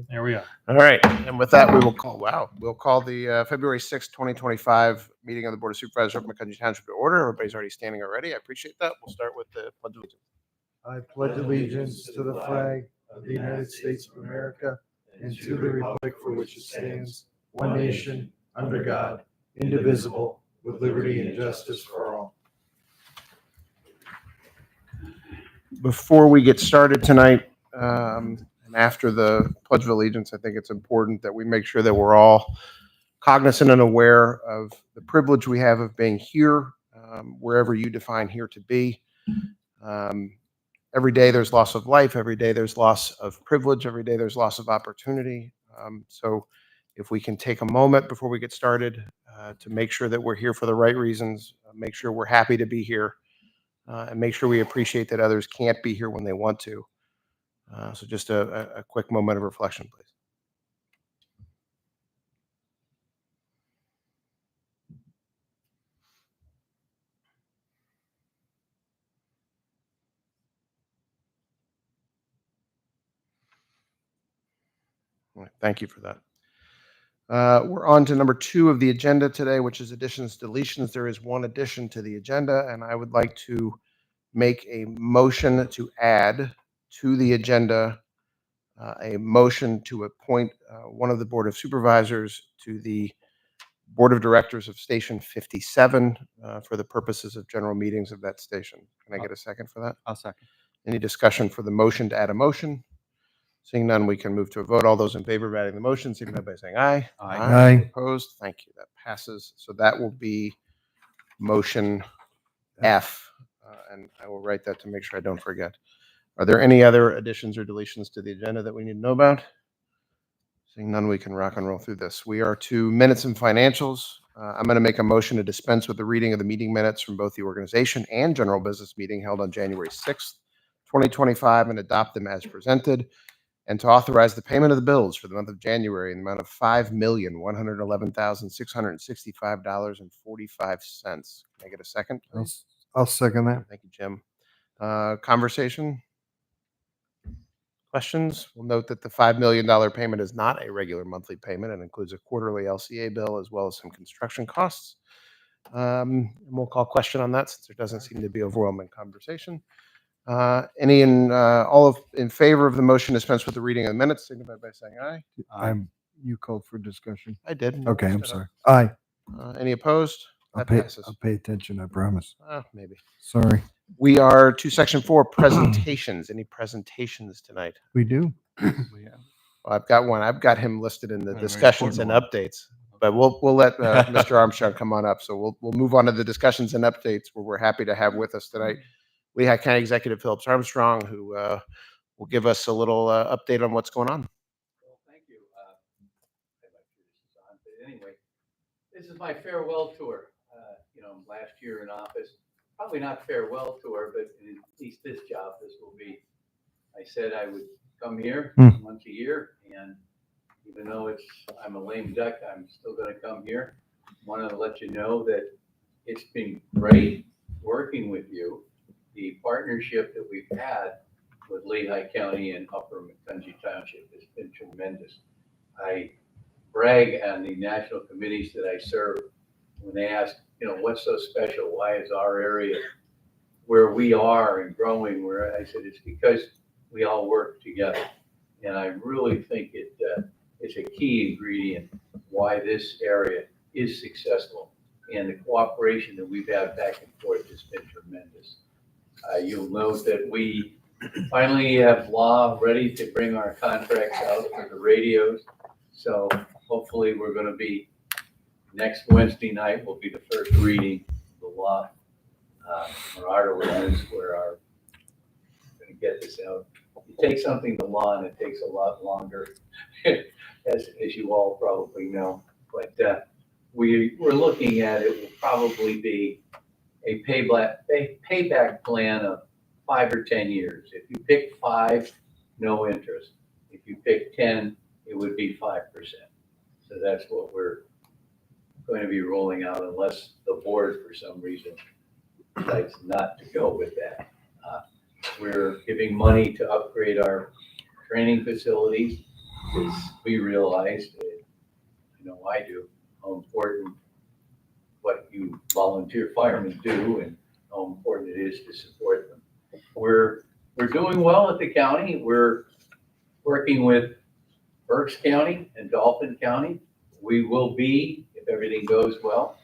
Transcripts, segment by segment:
There we are. All right. And with that, we'll call the February 6th, 2025 meeting of the Board of Supervisors of McKenzie Township to order. Everybody's already standing already. I appreciate that. We'll start with the Pledge of Allegiance. I pledge allegiance to the flag of the United States of America and to the republic for which it stands, one nation, under God, indivisible, with liberty and justice for all. Before we get started tonight, and after the Pledge of Allegiance, I think it's important that we make sure that we're all cognizant and aware of the privilege we have of being here, wherever you define here to be. Every day there's loss of life. Every day there's loss of privilege. Every day there's loss of opportunity. So if we can take a moment before we get started to make sure that we're here for the right reasons, make sure we're happy to be here, and make sure we appreciate that others can't be here when they want to. So just a quick moment of reflection, please. All right, thank you for that. We're on to number 2 of the agenda today, which is additions, deletions. There is one addition to the agenda, and I would like to make a motion to add to the agenda a motion to appoint one of the Board of Supervisors to the Board of Directors of Station 57 for the purposes of general meetings of that station. Can I get a second for that? I'll second. Any discussion for the motion to add a motion? Seeing none, we can move to a vote. All those in favor of adding the motion, signify by saying aye. Aye. Opposed? Thank you. That passes. So that will be motion F, and I will write that to make sure I don't forget. Are there any other additions or deletions to the agenda that we need to know about? Seeing none, we can rock and roll through this. We are to minutes and financials. I'm going to make a motion to dispense with the reading of the meeting minutes from both the organization and general business meeting held on January 6th, 2025, and adopt them as presented, and to authorize the payment of the bills for the month of January in the amount of $5,111,665.45. Can I get a second, please? I'll second that. Thank you, Jim. Conversation? Questions? We'll note that the $5 million payment is not a regular monthly payment and includes a quarterly LCA bill as well as some construction costs. And we'll call question on that since there doesn't seem to be overwhelming conversation. All in favor of the motion to dispense with the reading of the minutes, signify by saying aye. You called for discussion. I did. Okay, I'm sorry. Aye. Any opposed? That passes. I'll pay attention, I promise. Maybe. Sorry. We are to section 4, presentations. Any presentations tonight? We do. Well, I've got one. I've got him listed in the discussions and updates, but we'll let Mr. Armstrong come on up. So we'll move on to the discussions and updates where we're happy to have with us tonight. We had County Executive Phillips Armstrong, who will give us a little update on what's going on. Well, thank you. I'm not sure this is on, but anyway, this is my farewell tour. Last year in office, probably not farewell tour, but at least this job, this will be. I said I would come here once a year, and even though I'm a lame duck, I'm still going to come here. Want to let you know that it's been great working with you. The partnership that we've had with Lehigh County and Upper McKenzie Township has been tremendous. I brag on the national committees that I serve when they ask, what's so special? Why is our area where we are and growing? Where I said it's because we all work together, and I really think it's a key ingredient why this area is successful, and the cooperation that we've had back and forth has been tremendous. You'll note that we finally have law ready to bring our contracts out for the radios. So hopefully we're going to be, next Wednesday night will be the first reading of the law, or our ordinance where we're going to get this out. You take something to law and it takes a lot longer, as you all probably know. But we're looking at it will probably be a payback plan of 5 or 10 years. If you pick 5, no interest. If you pick 10, it would be 5%. So that's what we're going to be rolling out, unless the board for some reason decides not to go with that. We're giving money to upgrade our training facilities. is we realized, I do, how important what you volunteer firemen do and how important it is to support them. We're doing well at the county. We're working with Berks County and Dauphin County. We will be, if everything goes well,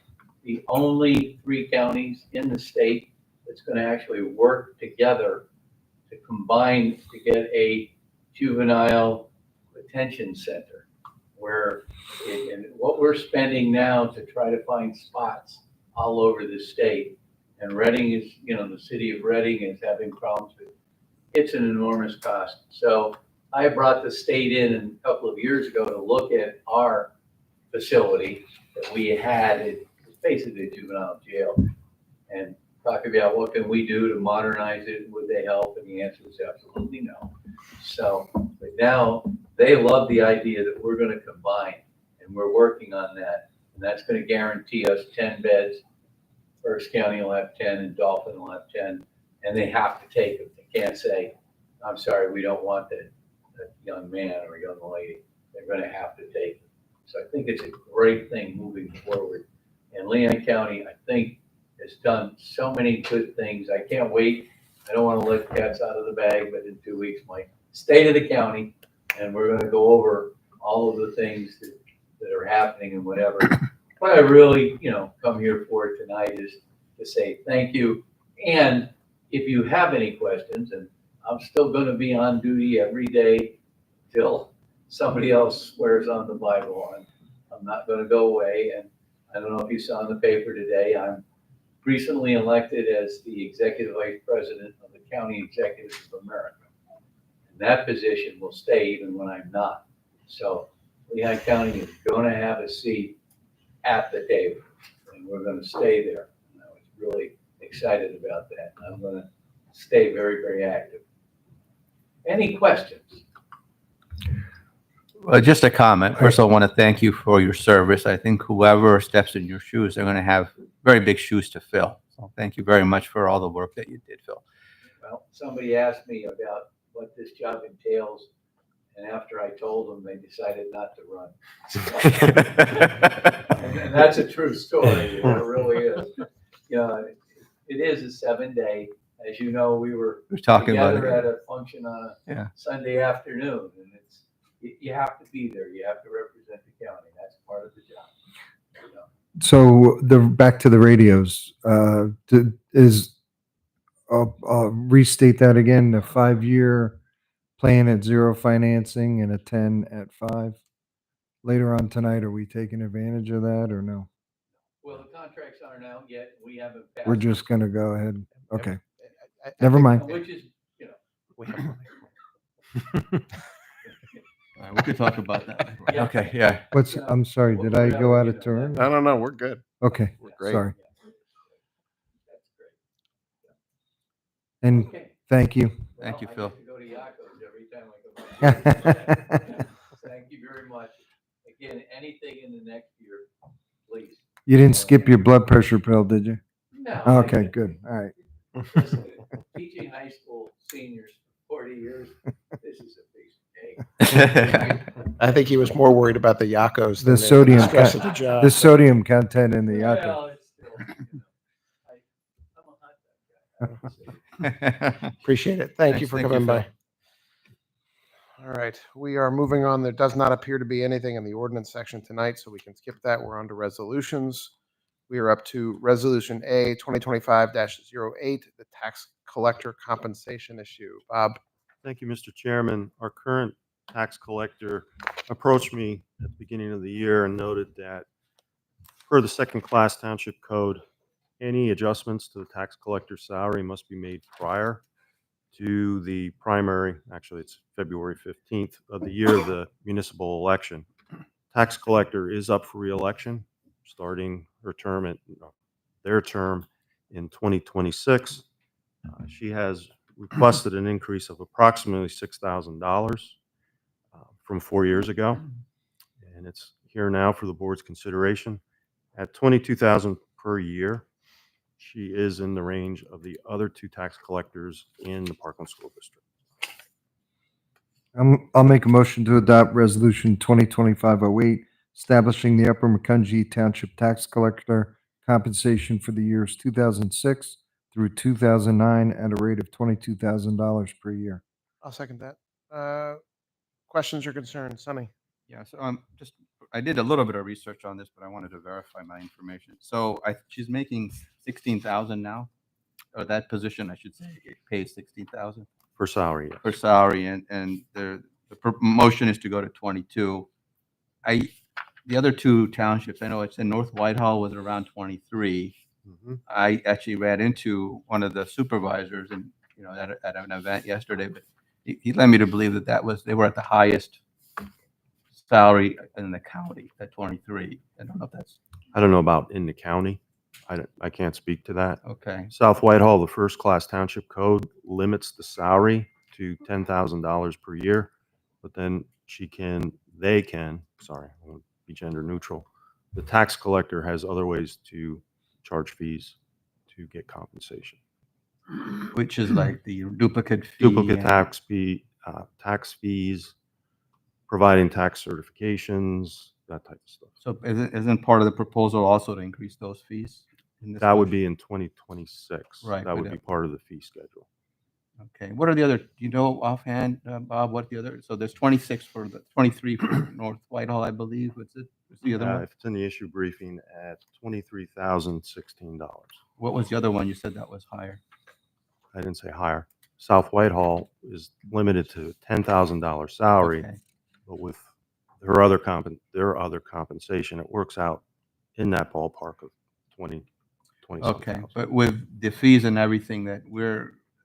the only 3 counties in the state that's going to actually work together to combine to get a juvenile detention center where, and what we're spending now to try to find spots all over the state. And Reading is, the city of Reading is having problems with, it's an enormous cost. So I brought the state in a couple of years ago to look at our facility that we had. It's basically a juvenile jail, and talk about what can we do to modernize it, would they help? And the answer is absolutely no. So, but now they love the idea that we're going to combine, and we're working on that, and that's going to guarantee us 10 beds. Berks County will have 10 and Dauphin will have 10, and they have to take them. They can't say, I'm sorry, we don't want that young man or young lady. They're going to have to take them. So I think it's a great thing moving forward. And Leon County, I think, has done so many good things. I can't wait. I don't want to let cats out of the bag, but in 2 weeks, my state of the county, and we're going to go over all of the things that are happening and whatever. What I really, come here for tonight is to say thank you. And if you have any questions, and I'm still going to be on duty every day till somebody else swears on the Bible. I'm not going to go away. And I don't know if you saw in the paper today, I'm recently elected as the Executive Vice President of the County Executives of America. And that position will stay even when I'm not. So Lehigh County is going to have a seat at the table, and we're going to stay there. And I was really excited about that. I'm going to stay very, very active. Any questions? Well, just a comment. First, I want to thank you for your service. I think whoever steps in your shoes are going to have very big shoes to fill. So thank you very much for all the work that you did, Phil. Well, somebody asked me about what this job entails, and after I told them, they decided not to run. And that's a true story. It really is. It is a 7-day. As you know, we were talking about together it. at a function on a Sunday afternoon, and you have to be there. You have to represent the county. That's part of the job. So back to the radios, I'll restate that again, the 5-year plan at 0 financing and a 10 at 5. Later on tonight, are we taking advantage of that or no? Well, the contracts aren't out yet. We haven't passed. We're just going to go ahead. Okay. I Never think mind. Which is, we have money. All right, we could talk about that. Yeah. Okay, yeah. I'm sorry, did I go out of turn? No, we're good. Okay, We're great. sorry. That's great. And Okay. thank you. Thank you, I Phil. get to go to Yakos every time I come back. Thank you very much. Again, anything in the next year, please. You didn't skip your blood pressure pill, did you? No. Okay, good. All right. Listen, teaching high school seniors for 40 years, this is a piece of cake. I think he was more worried about the Yakos The than sodium stress con- of the job. The sodium content in the yakult. Well, it's still, I'm a hot dog guy. I would say. Appreciate it. Thank you Thanks. for Thank you, coming by. Phil. All right, we are moving on. There does not appear to be anything in the ordinance section tonight, so we can skip that. We're on to resolutions. We are up to Resolution A 2025-08, the tax collector compensation issue. Bob? Thank you, Mr. Chairman. Our current tax collector approached me at the beginning of the year and noted that per the second class township code, any adjustments to the tax collector's salary must be made prior to the primary, actually it's February 15th of the year of the municipal election. Tax collector is up for reelection, starting their term in 2026. She has requested an increase of approximately $6,000 from 4 years ago, and it's here now for the board's consideration. At $22,000 per year, she is in the range of the other 2 tax collectors in the Parkland School District. I'll make a motion to adopt Resolution 2025-08, establishing the Upper Macungie Township Tax Collector compensation for the years 2006 through 2009 at a rate of $22,000 per year. I'll second that. Questions or concerns? Sonny? Yeah, so I did a little bit of research on this, but I wanted to verify my information. So she's making 16,000 now, or that position, I should say, it pays 16,000 For salary, yes. for salary, and the promotion is to go to 22. The other two townships, I know it's in North Whitehall was around 23. Mhm. I actually ran into one of the supervisors and, at an event yesterday, but he led me to believe that they were at the highest salary in the county at 23. I don't know if that's I don't know about in the county. I can't speak to that. okay. South Whitehall, the first class township code limits the salary to $10,000 per year, but then they can, sorry, I won't be gender neutral. The tax collector has other ways to charge fees to get compensation. Which is like the duplicate fee. Duplicate and- tax fees, providing tax certifications, that type of stuff. So isn't part of the proposal also to increase those fees? in this That would motion? be in 2026. Right, That but would be part of the fee schedule. Okay. What are the other, do you know offhand, Bob, what the other, so there's 26 for 23 for North Whitehall, I believe. What's the other one? If it's in the issue briefing at $23,016. What was the other one? You said that was higher. I didn't say higher. South Whitehall is limited to $10,000 salary, Okay. but with their other compensation, it works out in that ballpark of 20. Okay, but with the fees and everything that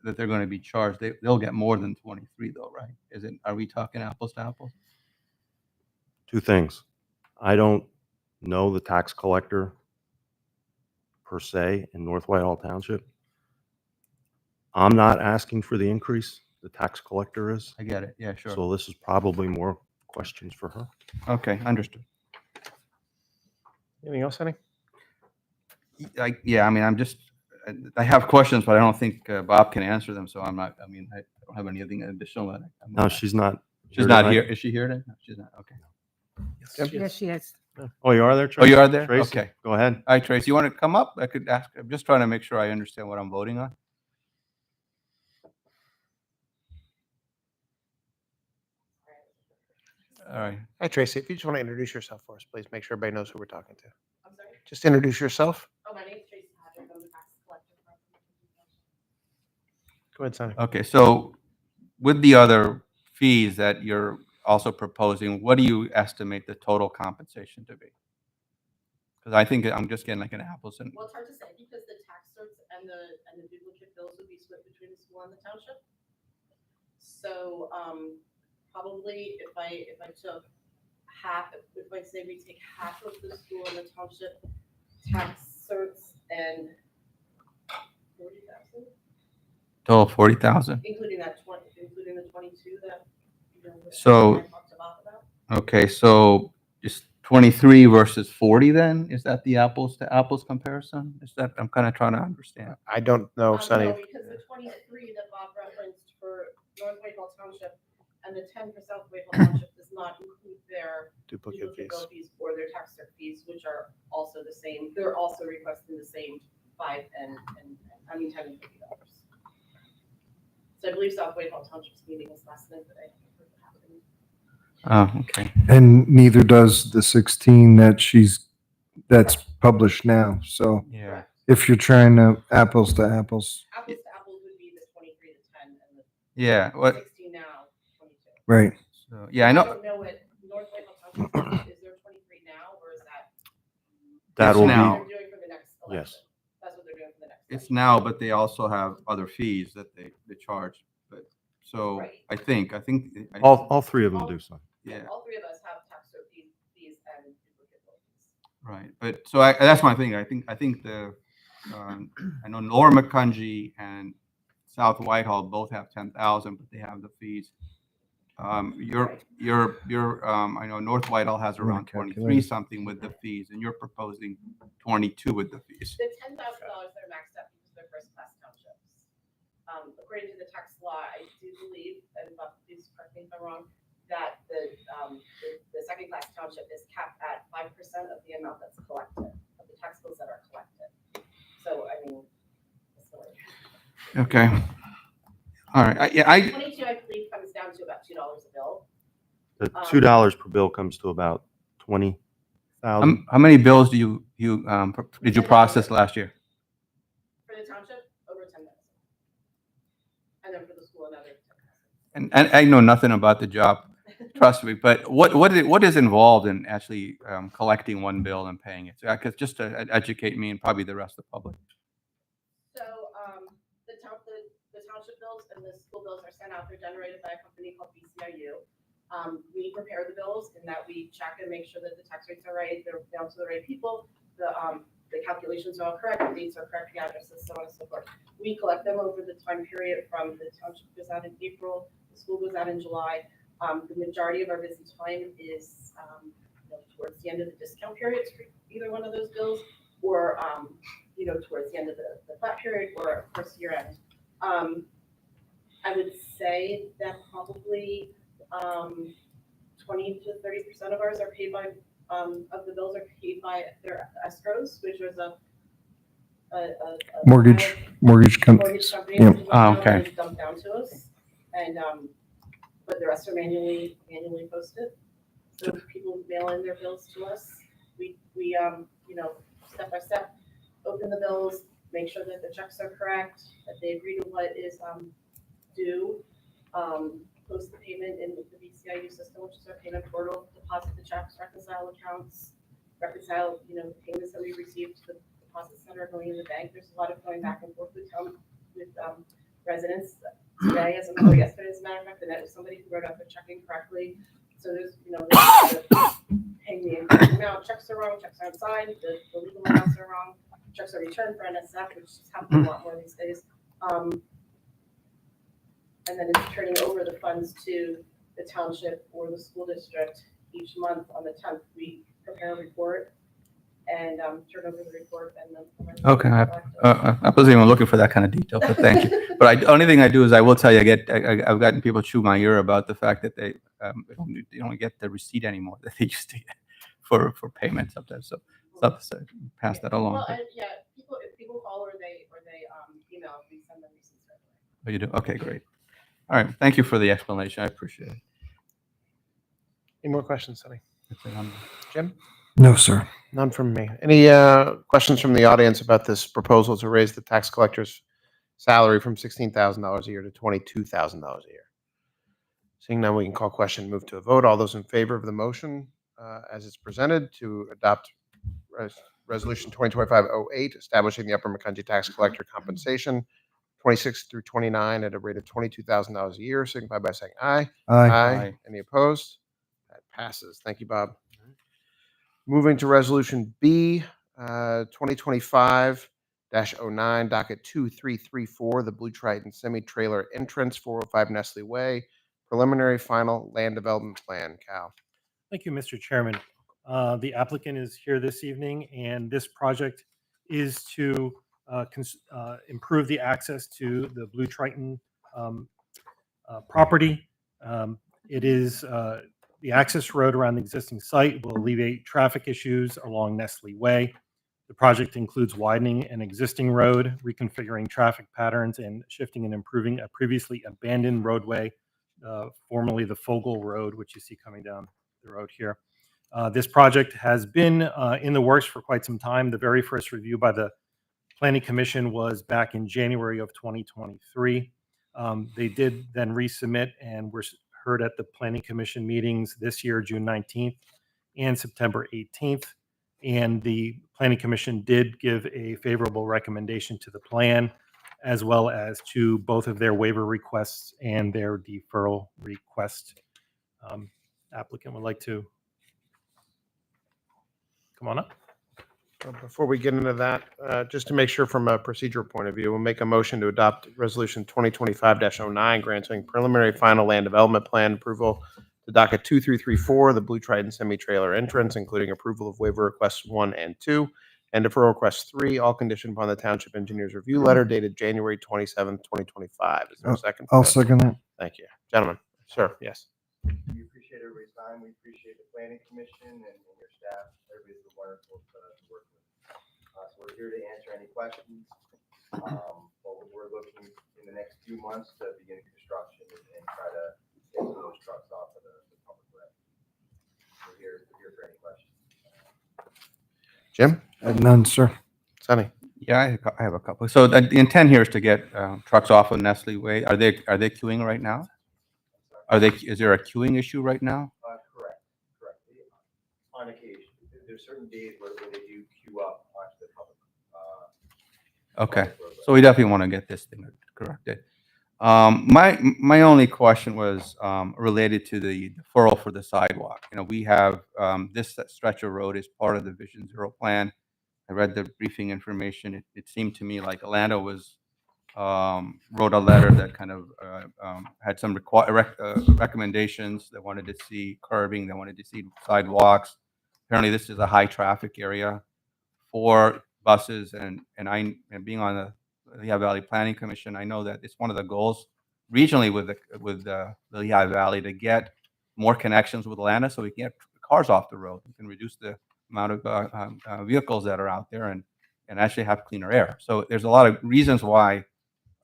they're going to be charged, they'll get more than 23 though, right? Are we talking apples to apples? Two things. I don't know the tax collector per se in North Whitehall Township. I'm not asking for the increase. The tax collector is. I get it. Yeah, sure. So this is probably more questions for her. Okay, understood. Anything else, Sonny? Yeah, I mean, I have questions, but I don't think Bob can answer them, so I don't have anything additional. No, she's not. She's not tonight. here. Is she here then? No, she's not. Okay. Jim? Yes, she is. Oh, you are there, Oh, Tracy? you are there? Tracy, Okay. go ahead. All right, Trace, you want to come up? I could ask. I'm just trying to make sure I understand what I'm voting on. All right. Hi, Tracy. If you just want to introduce yourself for us, please make sure everybody knows who we're talking to. I'm sorry. Just introduce yourself. Oh, my name's Tracy Hadrick. I'm the tax collector. Go ahead, Sonny. Okay, so with the other fees that you're also proposing, what do you estimate the total compensation to be? Because I think I'm just getting like an apples and, Well, it's hard to say because the tax certs and the duplicate bills would be split between the school and the township. So, probably if I took half, if I say we take half of the school and the township tax certs and 40,000, total 40,000? including the 22 that, So- I talked about. Okay, so just 23 versus 40 then? Is that the apples to apples comparison? I'm kind of trying to understand. I don't know, Sonny. No, because the 23 that Bob referenced for North Whitehall Township and the 10 for South Whitehall Township does not include their Duplicate duplicate fees. bill fees or their tax cert fees, which are also the same. They're also requesting the same $10 and $50. So I believe South Whitehall Township's meeting is last night, but I haven't heard what happened. Oh, okay. And neither does the 16 that's published now. So Yeah. if you're trying to apples to apples, Apples to apples would be the 23 to 10 and the Yeah. What? 16 now, 22. right? So, yeah, I I know. don't know what North Whitehall Township is there 23 now, or is that? That It's will now. They're doing for the next election. Yes. That's what they're doing for the next. It's election. now, but they also have other fees that they charge. But so Right. I think All three of them do so. yeah. All three of us have tax cert fees and duplicate bill fees. Right, but so that's my thing. I think I know Lower Macungie and South Whitehall both have 10,000, but they have the fees. I know North Whitehall has You wanna around 23 calculate? something with the fees, and you're proposing 22 with the fees. The $10,000 they're maxed out because they're first class townships. according to the tax law, I do believe, and Bob, please correct me if I'm wrong, that the second class township is capped at 5% of the amount that's collected, of the tax bills that are collected. So, I mean, that's the way. Okay. All right. Yeah, 22, I believe, comes down to about $2 a bill. The $2 per bill comes to about 20,000. how many bills did you process last year? For the township, over 10,000. And then for the school, another 10,000. And I know nothing about the job, trust me, but what is involved in actually collecting one bill and paying it? So, just to educate me and probably the rest of the public. So, the township bills and the school bills are sent out. They're generated by a company called BCIU. We prepare the bills in that we check and make sure that the tax rates are right, they're down to the right people, the calculations are all correct, the dates are correct, the addresses, so on and so forth. We collect them over the time period from the township goes out in April, the school goes out in July. The majority of our busy time is towards the end of the discount periods for either one of those bills, or towards the end of the flat period, or of course year end. I would say that probably 20 to 30% of ours are paid by of the bills are paid by their escrows, which was a Mortgage companies. company, Yeah. which is what Okay. is dumped down to us, and but the rest are manually posted. So people mail in their bills to us. We step by step open the bills, make sure that the checks are correct, that they agree to what is due. Post the payment in the BCIU system, which is our payment portal, deposit the checks, reconcile accounts, reconcile, the payments that we received to the deposit center going in the bank. There's a lot of going back and forth with residents today, or yesterday, as a matter of fact, and that was somebody who wrote out their checking correctly. So there's, paying the incorrect amount, checks are wrong, checks aren't signed, the legal amounts are wrong, checks are returned for NSF, which is happening a lot more these days. And then it's turning over the funds to the township or the school district each month. On the 10th, we prepare a report and turn over the report. And then Okay, I wasn't even looking for that kind of detail, but thank you. But the only thing I do is I will tell you, I've gotten people chew my ear about the fact that they don't get the receipt anymore that they used to get for payment sometimes. So pass that along. Well, if people call or they email, we send them receipts right away. Oh, you do? Okay, great. All right, thank you for the explanation. I appreciate it. Any more questions, Sonny? Jim? No, sir. None from me. Any questions from the audience about this proposal to raise the tax collector's salary from $16,000 a year to $22,000 a year? Seeing none, we can call question and move to a vote. All those in favor of the motion as it's presented to adopt Resolution 2025-08, establishing the Upper Macungie tax collector compensation 26 through 29 at a rate of $22,000 a year, signify by saying aye. Aye. Any opposed? That passes. Thank you, Bob. Moving to Resolution B, 2025-09, docket 2334, the Blue Triton Semi-Trailer Entrance, 405 Nestle Way, preliminary final land development plan. Cal. Thank you, Mr. Chairman. The applicant is here this evening, and this project is to improve the access to the Blue Triton property. It is the access road around the existing site will alleviate traffic issues along Nestle Way. The project includes widening an existing road, reconfiguring traffic patterns, and shifting and improving a previously abandoned roadway, formerly the Fogel Road, which you see coming down the road here. This project has been in the works for quite some time. The very first review by the Planning Commission was back in January of 2023. They did then resubmit and were heard at the Planning Commission meetings this year, June 19th and September 18th. And the Planning Commission did give a favorable recommendation to the plan, as well as to both of their waiver requests and their deferral request. Applicant would like to come on up. Before we get into that, just to make sure from a procedural point of view, we'll make a motion to adopt Resolution 2025-09, granting preliminary final land development plan approval to docket 2334, the Blue Triton Semi-Trailer Entrance, including approval of waiver requests 1 and 2, And deferral request 3, all conditioned upon the township engineer's review letter dated January 27th, 2025. Is there a second? for I'll that? second that. Thank you. Gentlemen, sir, yes. We appreciate everybody's time. We appreciate the planning commission and your staff. Everybody's been wonderful to work with. So we're here to answer any questions. But we're looking in the next few months to begin construction and try to get some of those trucks off of the public way. We're here for any questions. Jim? None, sir. Sonny? Yeah, I have a couple. So the intent here is to get trucks off of Nestle Way. Are they queuing right now? Is there a queuing issue right now? Correct. On occasion, there's certain days where they do queue up onto the public. Okay, public roadway. so we definitely want to get this thing corrected. My only question was related to the deferral for the sidewalk. You know, we have this stretch of road is part of the Vision Zero plan. I read the briefing information. It seemed to me like Orlando was wrote a letter that kind of had some recommendations. They wanted to see curbing. They wanted to see sidewalks. Apparently, this is a high traffic area for buses, and being on the Lehigh Valley Planning Commission, I know that it's one of the goals regionally with the Lehigh Valley to get more connections with Atlanta, so we can get cars off the road. We can reduce the amount of vehicles that are out there and actually have cleaner air. So there's a lot of reasons why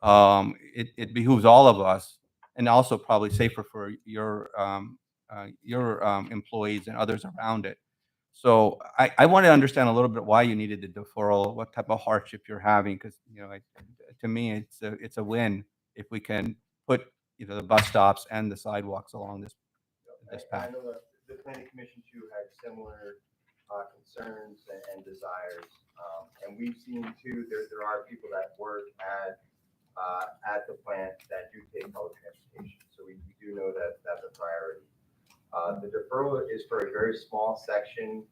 it behooves all of us, and also probably safer for your employees and others around it. So I want to understand a little bit why you needed the deferral, what type of hardship you're having, because to me it's a win if we can put the bus stops and the sidewalks along this I path. know the planning commission too had similar concerns and desires. And we've seen too, there are people that work at the plant that do take public transportation. So we do know that that's a priority. The deferral is for a very small section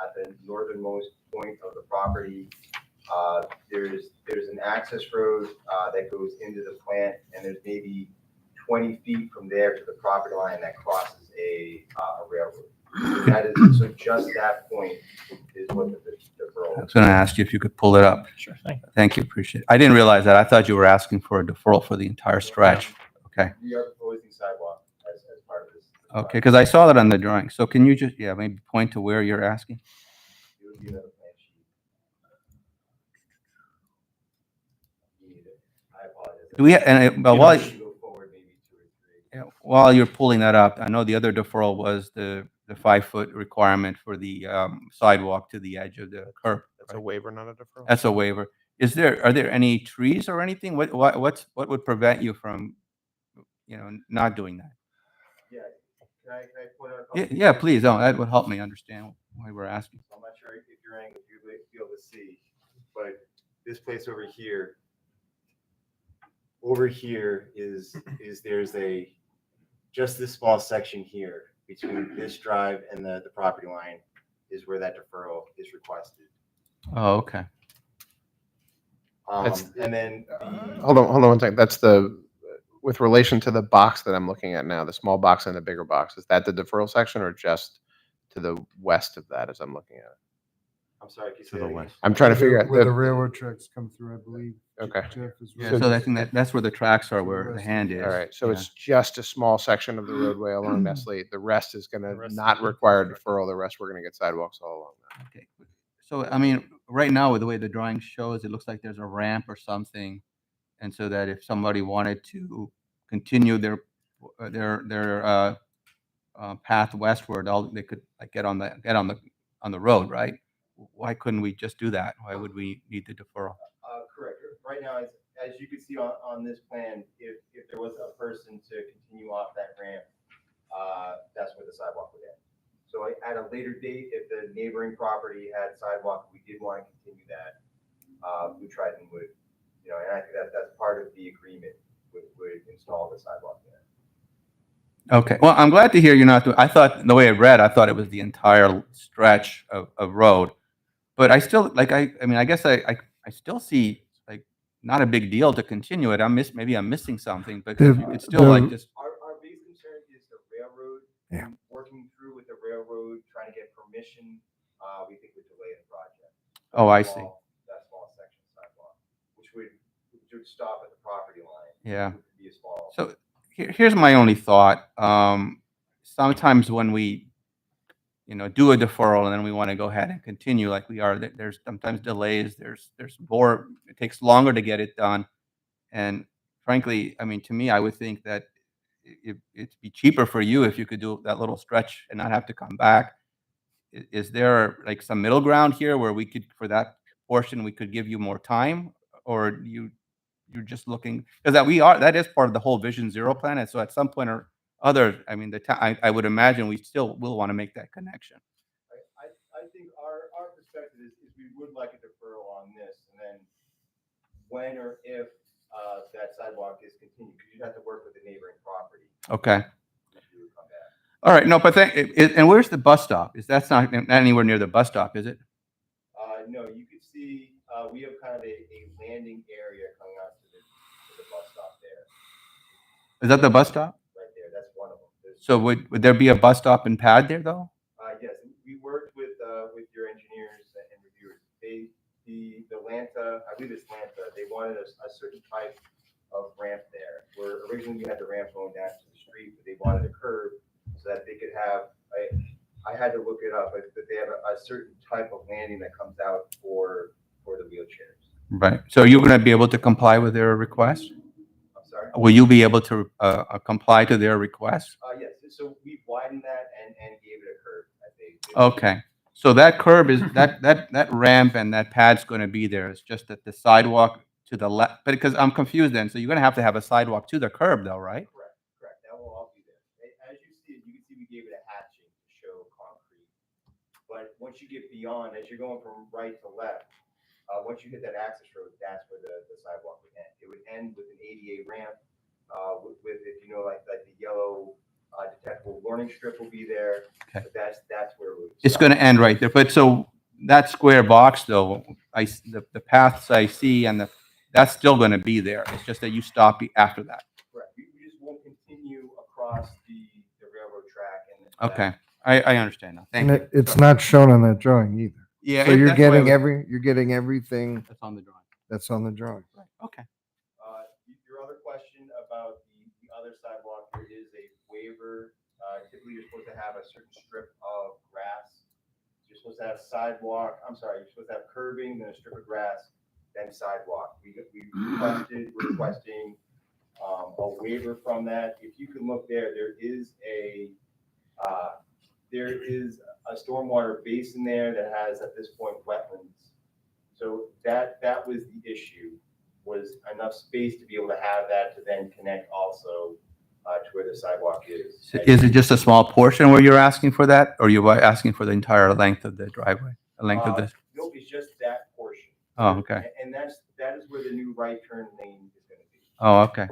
at the northernmost point of the property. There's an access road that goes into the plant, and there's maybe 20 feet from there to the property line that crosses a railroad. So just that point is what the deferral. I was going to ask you if you could pull it up. Sure thing. Thank you, appreciate it. I didn't realize that. I thought you were asking for a deferral for the entire stretch. Okay. We are proposing sidewalk as part of this. Okay, because I saw that on the drawing. So can you just maybe point to where you're asking? It would be another plan sheet. You need it. I apologize. Do we? While We should go forward maybe 2 or 3. while you're pulling that up, I know the other deferral was the 5-foot requirement for the sidewalk to the edge of the curb. That's a waiver, not a deferral? That's a waiver. Are there any trees or anything? What would prevent you from, not doing that? Yeah. Can I point out a couple? Yeah, please. That would help me understand why we're asking. I'm not sure if you're angry, if you'll be able to see, but this place over here is there's just this small section here between this drive and the property line is where that deferral is requested. Oh, okay. And then Hold on 1 second. That's with relation to the box that I'm looking at now, the small box and the bigger box. Is that the deferral section or just to the west of that as I'm looking at it? I'm sorry, can you To say the that again? west. I'm trying to figure out. Where the railroad tracks come through, I believe. Okay. Jeff is Yeah, right. so I think that's where the tracks are, where the hand is. All right, so Yeah. it's just a small section of the roadway along Nestle. The rest is going The to rest not is require infrastructure. deferral. The rest, we're going to get sidewalks all along that. Okay. So, I mean, right now, with the way the drawing shows, it looks like there's a ramp or something. And so that if somebody wanted to continue their path westward, they could get on the road, right? Why couldn't we just do that? Why would we need the deferral? Correct. Right now, as you can see on this plan, if there was a person to continue off that ramp, that's where the sidewalk would end. So at a later date, if the neighboring property had sidewalk, we did want to continue that, Blue Trident would, and I think that's part of the agreement, would install the sidewalk there. Okay. Well, I'm glad to hear you're not doing. I thought the way I read, I thought it was the entire stretch of road, but I still I guess I still see not a big deal to continue it. Maybe I'm missing something, but it's still just. Our biggest concern is the railroad. Yeah. Working through with the railroad, trying to get permission, we think would delay the project. Oh, I see. That small section of sidewalk, which would stop at the property line. Yeah. It would be a small. So here's my only thought. Sometimes when we, do a deferral and then we want to go ahead and continue like we are, there's sometimes delays, there's more, it takes longer to get it done. And frankly, I mean, to me, I would think that it'd be cheaper for you if you could do that little stretch and not have to come back. Is there like some middle ground here where we could, for that portion, we could give you more time? Or you're just looking, because that is part of the whole Vision Zero plan. And so at some point or other, I mean, I would imagine we still will want to make that connection. I think our perspective is we would like a deferral on this, and then when or if that sidewalk is continued, because you'd have to work with the neighboring property. Okay. You would come back. All right. No, but and where's the bus stop? That's not anywhere near the bus stop, is it? No, you could see, we have kind of a landing area coming out to the bus stop there, Is that the bus stop? right there. That's one of them. So would there be a bus stop and pad there though? Yes, we worked with your engineers and reviewers. The Lanta, I believe it's Lanta, they wanted a certain type of ramp there. Where originally we had the ramp going down to the street, but they wanted a curb so that they could have, I had to look it up, but they have a certain type of landing that comes out for the wheelchairs. Right. So you're going to be able to comply with their request? I'm sorry? Will you be able to comply to their request? Yes, so we widened that and gave it a curve, I think. Okay. So that curb is that ramp and that pad's going to be there. It's just that the sidewalk to the left, because I'm confused then. So you're going to have a sidewalk to the curb though, right? Correct. That will all be there. As you see it, you can see we gave it a hatching to show concrete. But once you get beyond, as you're going from right to left, once you hit that access road, that's where the sidewalk would end. It would end with an ADA ramp, with if you know, like the yellow detectable warning strip will be there. Okay. But that's where it would It's stop. going to end right there. But so that square box though, the paths I see and that's still going to be there. It's just that you stop after that. Correct. We just won't continue across the railroad track. Okay. I understand now. Thank And you. it's not shown on that drawing either. Yeah. So you're that's why I getting was- you're getting everything That's on the drawing. that's on the drawing. Right. Okay. Your other question about the other sidewalk, there is a waiver. Typically, you're supposed to have a certain strip of grass. You're supposed to have sidewalk, I'm sorry, you're supposed to have curbing, then a strip of grass, then sidewalk. We're requesting a waiver from that. If you can look there, there is a stormwater basin there that has, at this point, wetlands. So that was the issue, was enough space to be able to have that to then connect also to where the sidewalk is. So is it just a small portion where you're asking for that, or you're asking for the entire length of the driveway, the length of this? No, it's just that portion. Oh, okay. And that is where the new right turn lane is going to be. Oh, okay.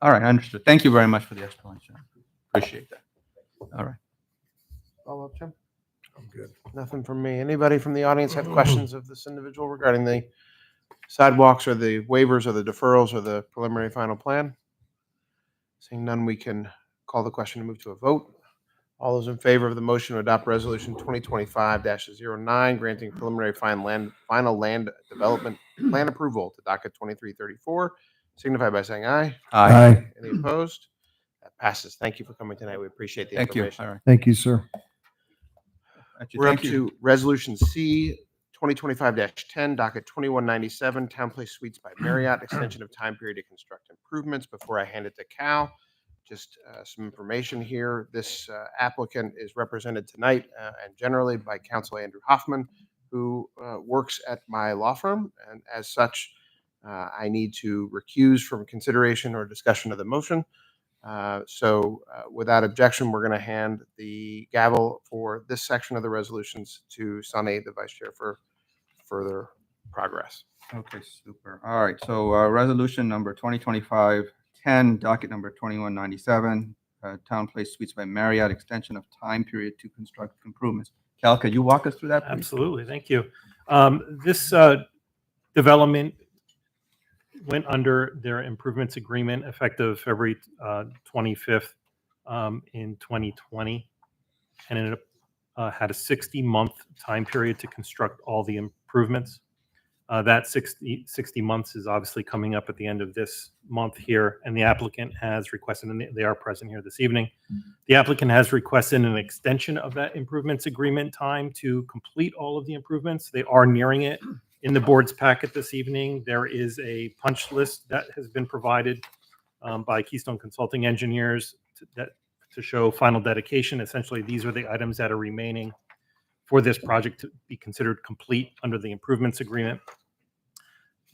All right, understood. Thank you very much for the explanation. Appreciate that. All right. Follow up, Jim? I'm good. Nothing from me. Anybody from the audience have questions of this individual regarding the sidewalks or the waivers or the deferrals or the preliminary final plan? Seeing none, we can call the question and move to a vote. All those in favor of the motion to adopt resolution 2025-09, granting preliminary final land development plan approval to docket 2334, signify by saying aye. Aye. Any opposed? That passes. Thank you for coming tonight. We appreciate the Thank you. information. All right. Thank you, sir. Actually, We're up thank you. to resolution C, 2025-10, docket 2197, Town Place Suites by Marriott, extension of time period to construct improvements. Before I hand it to Cal, just some information here. This applicant is represented tonight and generally by Counsel Andrew Hoffman, who works at my law firm. And as such, I need to recuse from consideration or discussion of the motion. So without objection, we're going to hand the gavel for this section of the resolutions to Sunny, the vice chair, for further progress. Okay, super. All right. So resolution number 2025-10, docket number 2197, Town Place Suites by Marriott, extension of time period to construct improvements. Cal, could you walk us through that, please? Absolutely. Thank you. This development went under their improvements agreement effective February 25th in 2020, and it had a 60-month time period to construct all the improvements. That 60 months is obviously coming up at the end of this month here, and the applicant has requested, and they are present here this evening, the applicant has requested an extension of that improvements agreement time to complete all of the improvements. They are nearing it. In the board's packet this evening, there is a punch list that has been provided by Keystone Consulting Engineers to show final dedication. Essentially, these are the items that are remaining for this project to be considered complete under the improvements agreement.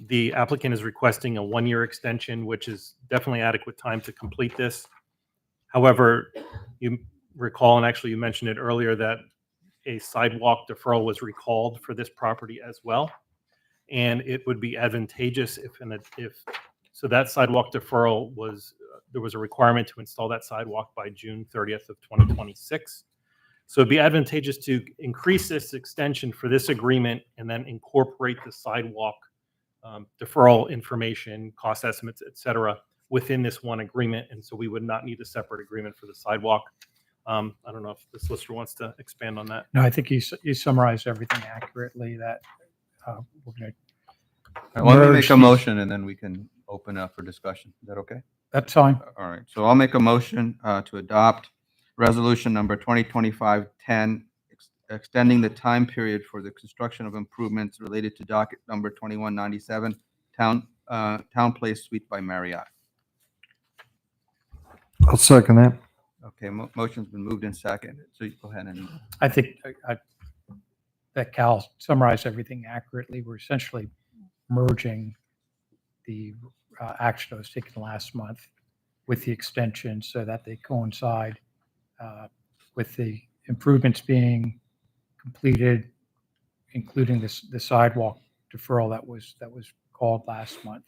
The applicant is requesting a 1-year extension, which is definitely adequate time to complete this. However, you recall, and actually you mentioned it earlier, that a sidewalk deferral was recalled for this property as well. And it would be advantageous if so that sidewalk deferral was, there was a requirement to install that sidewalk by June 30th of 2026. So it'd be advantageous to increase this extension for this agreement and then incorporate the sidewalk deferral information, cost estimates, et cetera, within this one agreement. And so we would not need a separate agreement for the sidewalk. I don't know if the solicitor wants to expand on that. No, I think you summarized everything accurately. That we're going All right, well, let me merge make a these- motion and then we can open up for discussion. Is that okay? That's fine. All right, so I'll make a motion to adopt resolution number 2025-10, extending the time period for the construction of improvements related to docket number 2197, Town Place Suite by Marriott. I'll second that. Okay, motion's been moved and seconded, so you go ahead and, I think that Cal summarized everything accurately. We're essentially merging the action that was taken last month with the extension so that they coincide with the improvements being completed, including the sidewalk deferral that was called last month.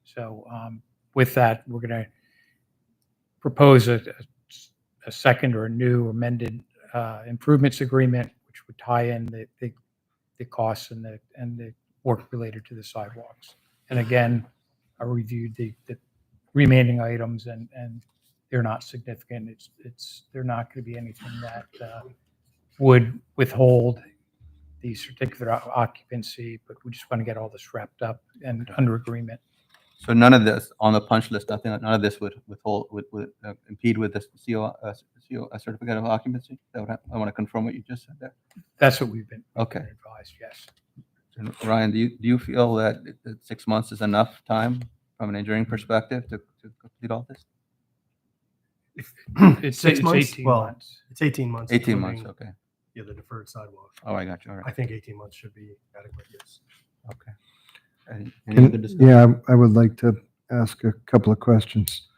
So with that, we're going to propose a second or a new amended improvements agreement, which would tie in the costs and the work related to the sidewalks. And again, I reviewed the remaining items and they're not significant. They're not going to be anything that would withhold the certificate of occupancy, but we just want to get all this wrapped up and under agreement. so none of this on the punch list, none of this would impede with this certificate of occupancy? I want to confirm what you just said there. That's what we've been Okay. advised, yes. And Ryan, do you feel that 6 months is enough time from an engineering perspective to complete all this? It's 6 months? 18 Well, months. It's 18 months. 18 months, including, okay. Yeah, the deferred sidewalk. Oh, I got you, all I right, think 18 months should be adequate, yes. okay. Any other discussion? Yeah, I would like to ask a couple of questions.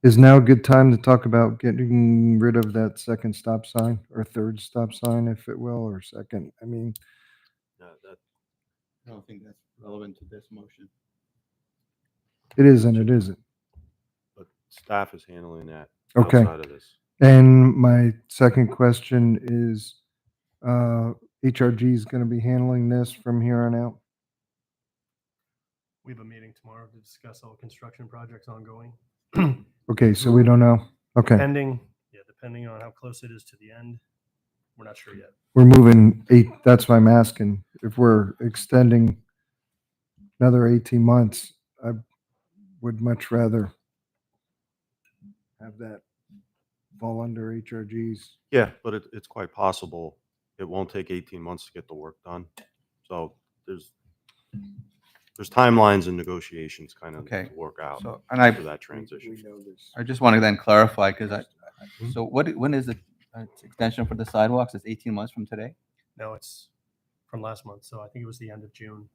Is now a good time to talk about getting rid of that second stop sign or third stop sign, if it will, or second? I mean, I don't think that's relevant to this motion. it is and it isn't. But staff is handling that Okay. outside of this. And my second question is, HRG is going to be handling this from here on out? We have a meeting tomorrow to discuss all construction projects ongoing. Okay, so we don't know. Okay, Depending on how close it is to the end, we're not sure yet. we're moving that's why I'm asking. If we're extending another 18 months, I would much rather have that fall under HRG's. Yeah, but it's quite possible it won't take 18 months to get the work done. So there's timelines and negotiations kind of Okay. to work out So, and for that transition. We know this. I just want to then clarify, because so when is the extension for the sidewalks? It's 18 months from today? No, it's from last month, so I think it was the end of June.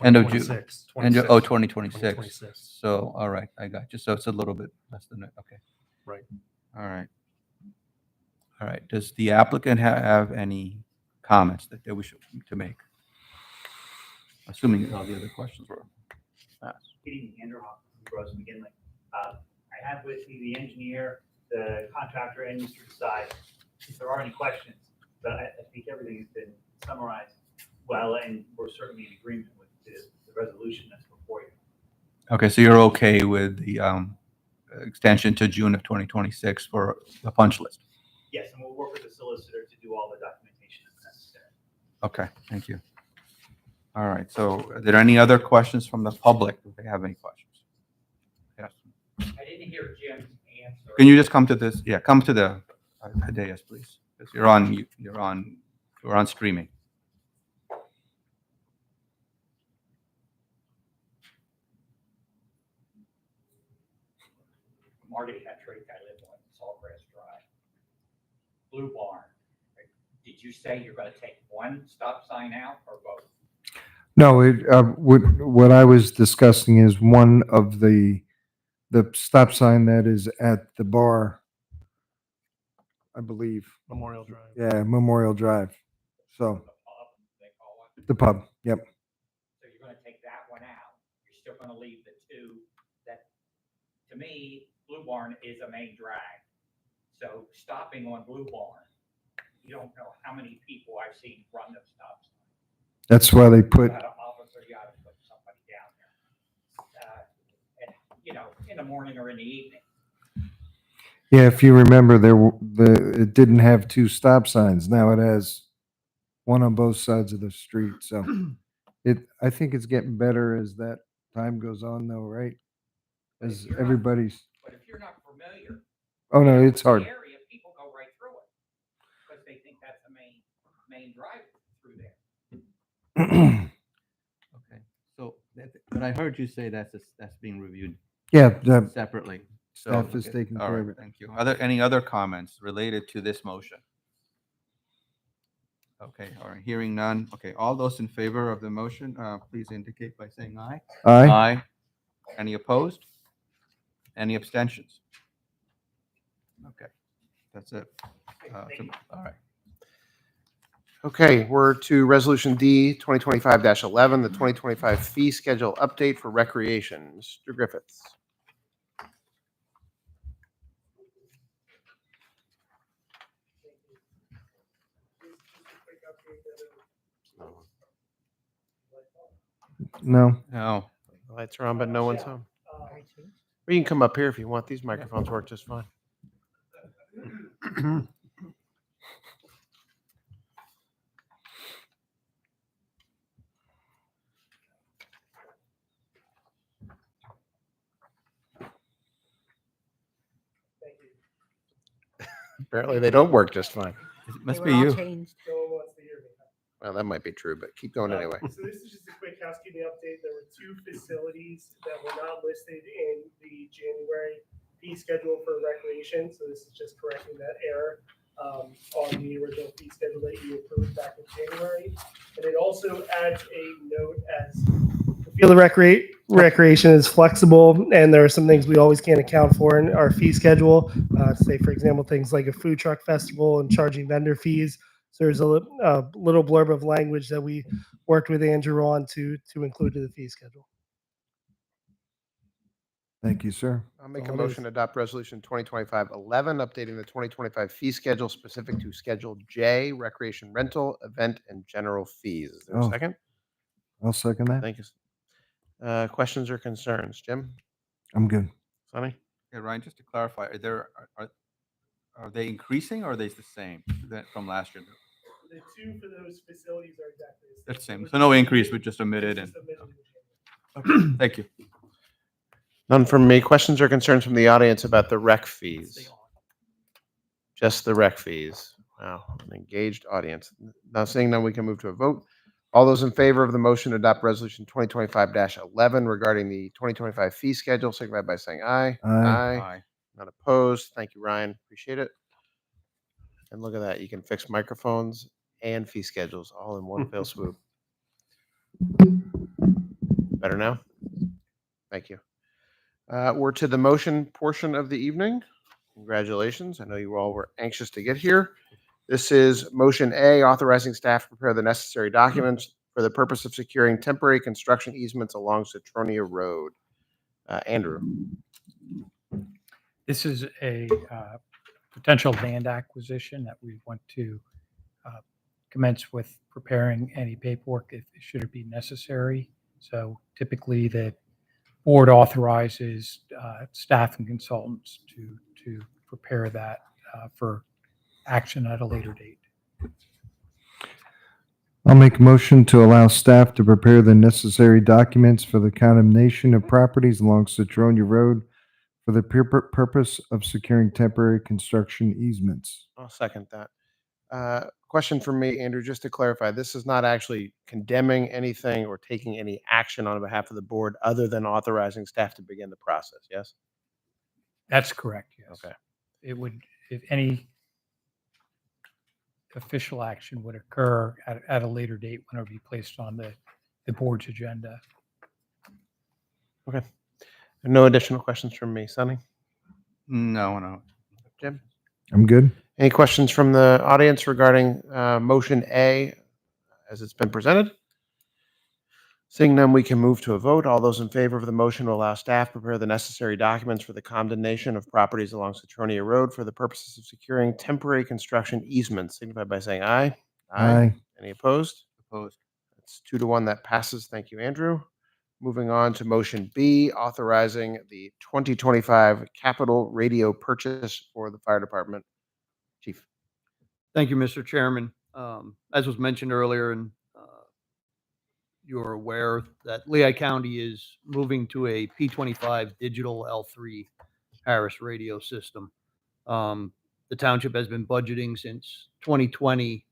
End of June. 2026. And 2026. 2026. So, all right, I got you. So it's a little bit less than that. Okay. Right. All right. All right. Does the applicant have any comments that we should to make? Assuming all the other questions were asked. Getting Anderhoff from Bros McGinley. I have with me the engineer, the contractor, and Mr. Desai, if there are any questions. But I think everything has been summarized well, and we're certainly in agreement with the resolution that's before you. Okay, so you're okay with the extension to June of 2026 for the punch list? Yes, and we'll work with the solicitor to do all the documentation that's necessary. Okay, thank you. All right, so are there any other questions from the public? Do they have any questions? Yes. I didn't hear Jim's answer. Can you just come to this? Yeah, come to the dais, please. 'Cause you're on streaming. Marty Hetrick, I live on Sawgrass Drive. Blue Barn. Did you say you're gonna take one stop sign out or both? No, what I was discussing is one of the stop sign that is at the bar, I believe. Memorial Drive. Yeah, Memorial Drive. So The pub, they call it? the pub, yep. So you're gonna take that one out. You're still gonna leave the two that, to me, Blue Barn is a main drag. So stopping on Blue Barn, you don't know how many people I've seen run those stop signs. That's why they You put, got an officer, you gotta put somebody down there. And, you know, in the morning or in the evening. yeah, if you remember, it didn't have two stop signs. Now it has one on both sides of the street. So I think it's getting better as that time goes on though, right? As You're not- everybody's, But if you're not familiar. oh no, with it's the hard. area, people go right through it. Because they think that's the main drive through there. Okay, so, but I heard you say that's being reviewed Yeah, the separately. So, staff is okay, taking all care right, of it. thank you. Any other comments related to this motion? Okay, all right, hearing none. Okay, all those in favor of the motion, please indicate by saying aye. Aye. Aye. Any opposed? Any abstentions? Okay, that's it. All right. Okay, we're to Resolution D, 2025-11, the 2025 fee schedule update for recreation. Mr. Griffiths. No. No, The lights are on, but no one's home. Or you can come up here if you want. These microphones work just fine. Apparently they don't work just fine. it must be you. Well, that might be true, but keep going anyway. So this is just a quick housekeeping update. There were two facilities that were not listed in the January fee schedule for recreation. So this is just correcting that error on the original fee schedule that you approved back in January. And it also adds a note as the field of recreation is flexible, and there are some things we always can't account for in our fee schedule. Say, for example, things like a food truck festival and charging vendor fees. So there's a little blurb of language that we worked with Andrew on to include to the fee schedule. Thank you, sir. I'll make all a it motion to adopt Resolution 2025-11, updating the 2025 fee schedule specific to Schedule J, recreation rental, event, and general fees. Is there a Oh. second? I'll second that. Thank you. Questions or concerns? Jim? I'm good. Sonny? Yeah, Ryan, just to clarify, are they increasing or are they the same from last year? The two for those facilities are exactly the same. That's the same. So no increase, but just omitted and, okay, thank you. None from me. Questions or concerns from the audience about the rec fees? Just the rec fees. Wow, an engaged audience. Now seeing none, we can move to a vote. All those in favor of the motion to adopt Resolution 2025-11 regarding the 2025 fee schedule, signify by saying aye. Aye. Aye. Not opposed. Thank you, Ryan. Appreciate it. And look at that. You can fix microphones and fee schedules all in one fell swoop. Better now? Thank you. We're to the motion portion of the evening. Congratulations. I know you all were anxious to get here. This is motion A, authorizing staff to prepare the necessary documents for the purpose of securing temporary construction easements along Citronia Road. Andrew. This is a potential land acquisition that we want to commence with preparing any paperwork if should it be necessary. So typically the board authorizes staff and consultants to prepare that for action at a later date. I'll make a motion to allow staff to prepare the necessary documents for the condemnation of properties along Citronia Road for the purpose of securing temporary construction easements. I'll second that. Question for me, Andrew, just to clarify, this is not actually condemning anything or taking any action on behalf of the board other than authorizing staff to begin the process, yes? That's correct, yes. Okay. It would, if any official action would occur at a later date when it would be placed on the board's agenda. No additional questions from me. Sonny? No. Jim? I'm good. Any questions from the audience regarding motion A as it's been presented? Seeing none, we can move to a vote. All those in favor of the motion will allow staff prepare the necessary documents for the condemnation of properties along Citronia Road for the purposes of securing temporary construction easements, signify by saying aye. Aye. Any opposed? Opposed. It's 2-1 that passes. Thank you, Andrew. Moving on to motion B, authorizing the 2025 capital radio purchase for the fire department. Chief. Thank you, Mr. Chairman. As was mentioned earlier, and you're aware that Lehigh County is moving to a P25 digital L3 Harris radio system. The township has been budgeting since 2020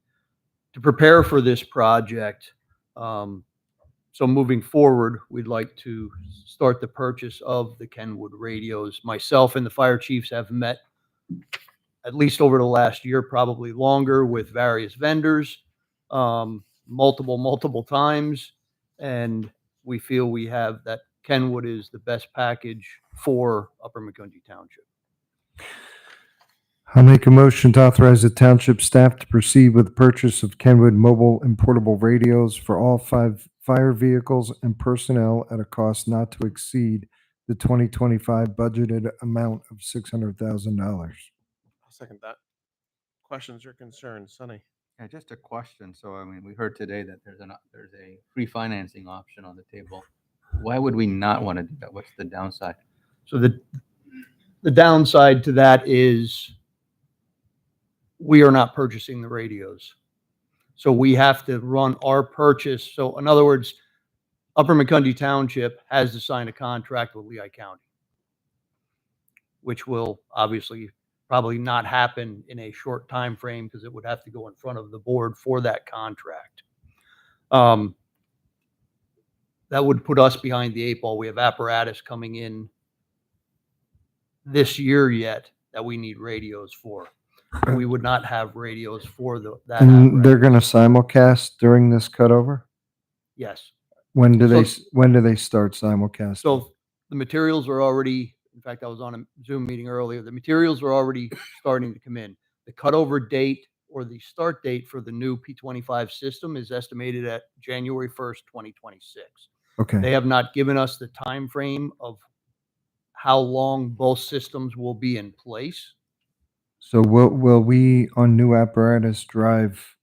to prepare for this project. So moving forward, we'd like to start the purchase of the Kenwood radios. Myself and the fire chiefs have met at least over the last year, probably longer, with various vendors, multiple times. And we feel we have that Kenwood is the best package for Upper Macungie Township. I'll make a motion to authorize the township staff to proceed with the purchase of Kenwood mobile and portable radios for all 5 fire vehicles and personnel at a cost not to exceed the 2025 budgeted amount of $600,000. I'll second that. Questions or concerns? Sonny? Yeah, just a question. So, I mean, we heard today that there's a free financing option on the table. Why would we not want to do that? What's the downside? So the downside to that is we are not purchasing the radios. So we have to run our purchase. So in other words, Upper Macungie Township has to sign a contract with Lehigh County, which will obviously probably not happen in a short time frame because it would have to go in front of the board for that contract. That would put us behind the 8 ball. We have apparatus coming in this year yet that we need radios for. We would not have radios for that. And they're apparatus. going to simulcast during this cutover? Yes. When do So- when do they start simulcasting? So the materials are already, in fact, I was on a Zoom meeting earlier. The materials are already starting to come in. The cutover date or the start date for the new P25 system is estimated at January 1st, 2026. Okay. They have not given us the time frame of how long both systems will be in place. So will we on new apparatus drive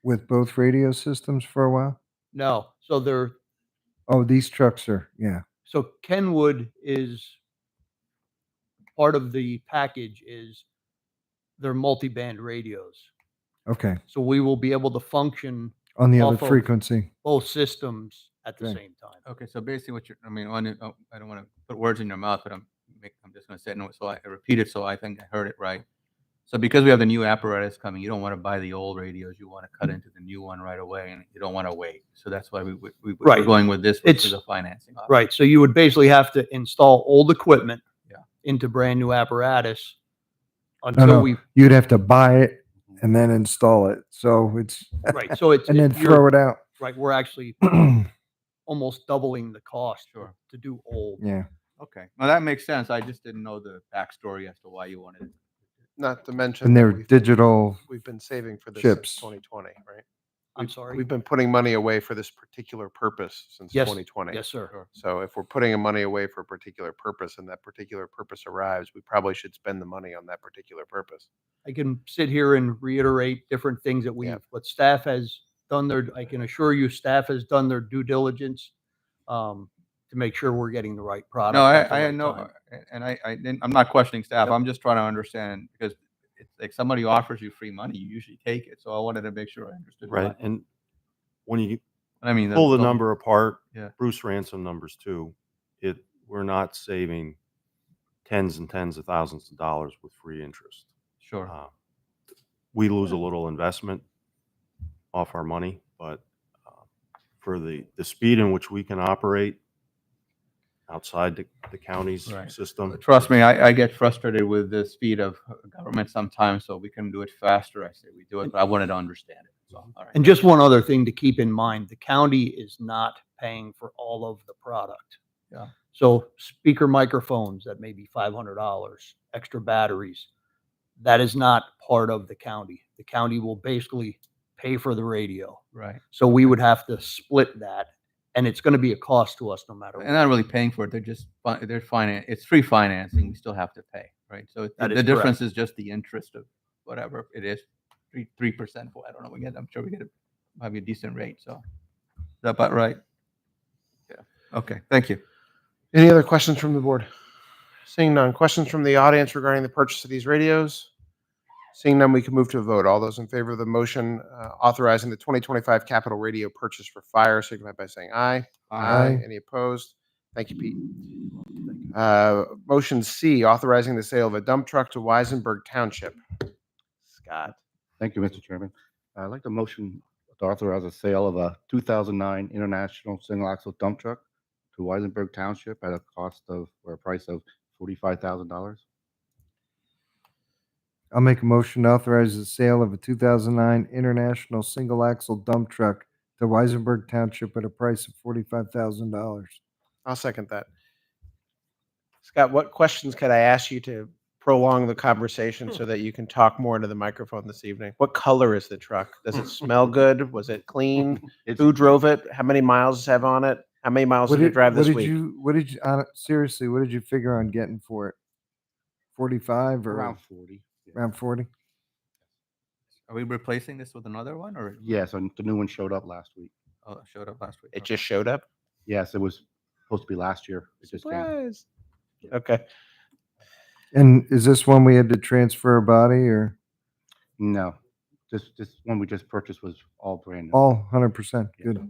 with both radio systems for a while? No, so Oh, these trucks are, yeah. so Kenwood is part of the package is their multi-band radios. Okay. So we will be able to function On the other off of frequency. both systems at the Okay. same time. Okay, so basically what you're, I mean, I don't want to put words in your mouth, but I'm just going to say it, so I repeat it, so I think I heard it right. So because we have the new apparatus coming, you don't want to buy the old radios, you want to cut into the new one right away, and you don't want to wait. So that's why we're Right. going with this, which is It's- a financing option. Right, so you would basically have to install old equipment Yeah. into brand new apparatus No, until we, you'd have to buy it and then install it. So it's, right, so it's. and then you're- throw it out. Right, we're actually almost doubling the cost Sure. to do old. Yeah. Okay, well, that makes sense. I just didn't know the backstory as to why you wanted it. Not to mention. And that they're digital. We've been saving for this chips. since 2020, right? I'm We've- sorry? We've been putting money away for this particular purpose since Yes, 2020. Yes, sir. So if we're putting money away for a particular purpose and that particular purpose arrives, we probably should spend the money on that particular purpose. I can sit here and reiterate different things that Yeah. but staff has done I can assure you, staff has done their due diligence to make sure we're getting the right product. No, at the I right know, time. and I'm not questioning staff. Yep. I'm just trying to understand because it's like somebody offers you free money, you usually take it. So I wanted to make sure I understood. Right. why. And when you I mean, pull the number apart, Yeah. Bruce ran some numbers too. We're not saving tens and tens of thousands of dollars with free interest. Sure. We lose a little investment off our money, but for the speed in which we can operate outside the county's Right. system. Trust me, I get frustrated with the speed of government sometimes, so we can do it faster. I say we do it, but I wanted to understand it. So, all right. And just one other thing to keep in mind, the county is not paying for all of the product. Yeah. So speaker microphones, that may be $500, extra batteries, that is not part of the county. The county will basically pay for the radio. Right. So we would have to split that, and it's going to be a cost to us no matter They're what. not really paying for it. They're just, they're it's free financing. We still have to pay, right? So That the is difference is just the interest of whatever it is, 3%. I don't know. I'm sure we get might be a decent rate. So is that about right? Yeah. Okay. Thank you. Any other questions from the board? Seeing none. Questions from the audience regarding the purchase of these radios? Seeing none, we can move to a vote. All those in favor of the motion authorizing the 2025 capital radio purchase for fire, signify by saying aye. Aye. Any opposed? Thank you, Pete. Motion C, authorizing the sale of a dump truck to Weisenberg Township. Scott. Thank you, Mr. Chairman. I'd like the motion to authorize the sale of a 2009 International Single Axle Dump Truck to Weisenberg Township at a price of $45,000. I'll make a motion to authorize the sale of a 2009 International Single Axle Dump Truck to Weisenberg Township at a price of $45,000. I'll second that. Scott, what questions could I ask you to prolong the conversation so that you can talk more into the microphone this evening? What color is the truck? Does it smell good? Was it clean? Who drove it? How many miles does it have on it? How many miles did it drive this week? Seriously, what did you figure on getting for it? 45 or Around 40. Yeah. around 40? Are we replacing this with another one or? Yes, and the new one showed up last week. Oh, it showed up last week. It just showed up? Yes, it was supposed to be last year. It just came. Surprise. Okay. And is this one we had to transfer a body or No, this one we just purchased was all brand new. all 100%? Good.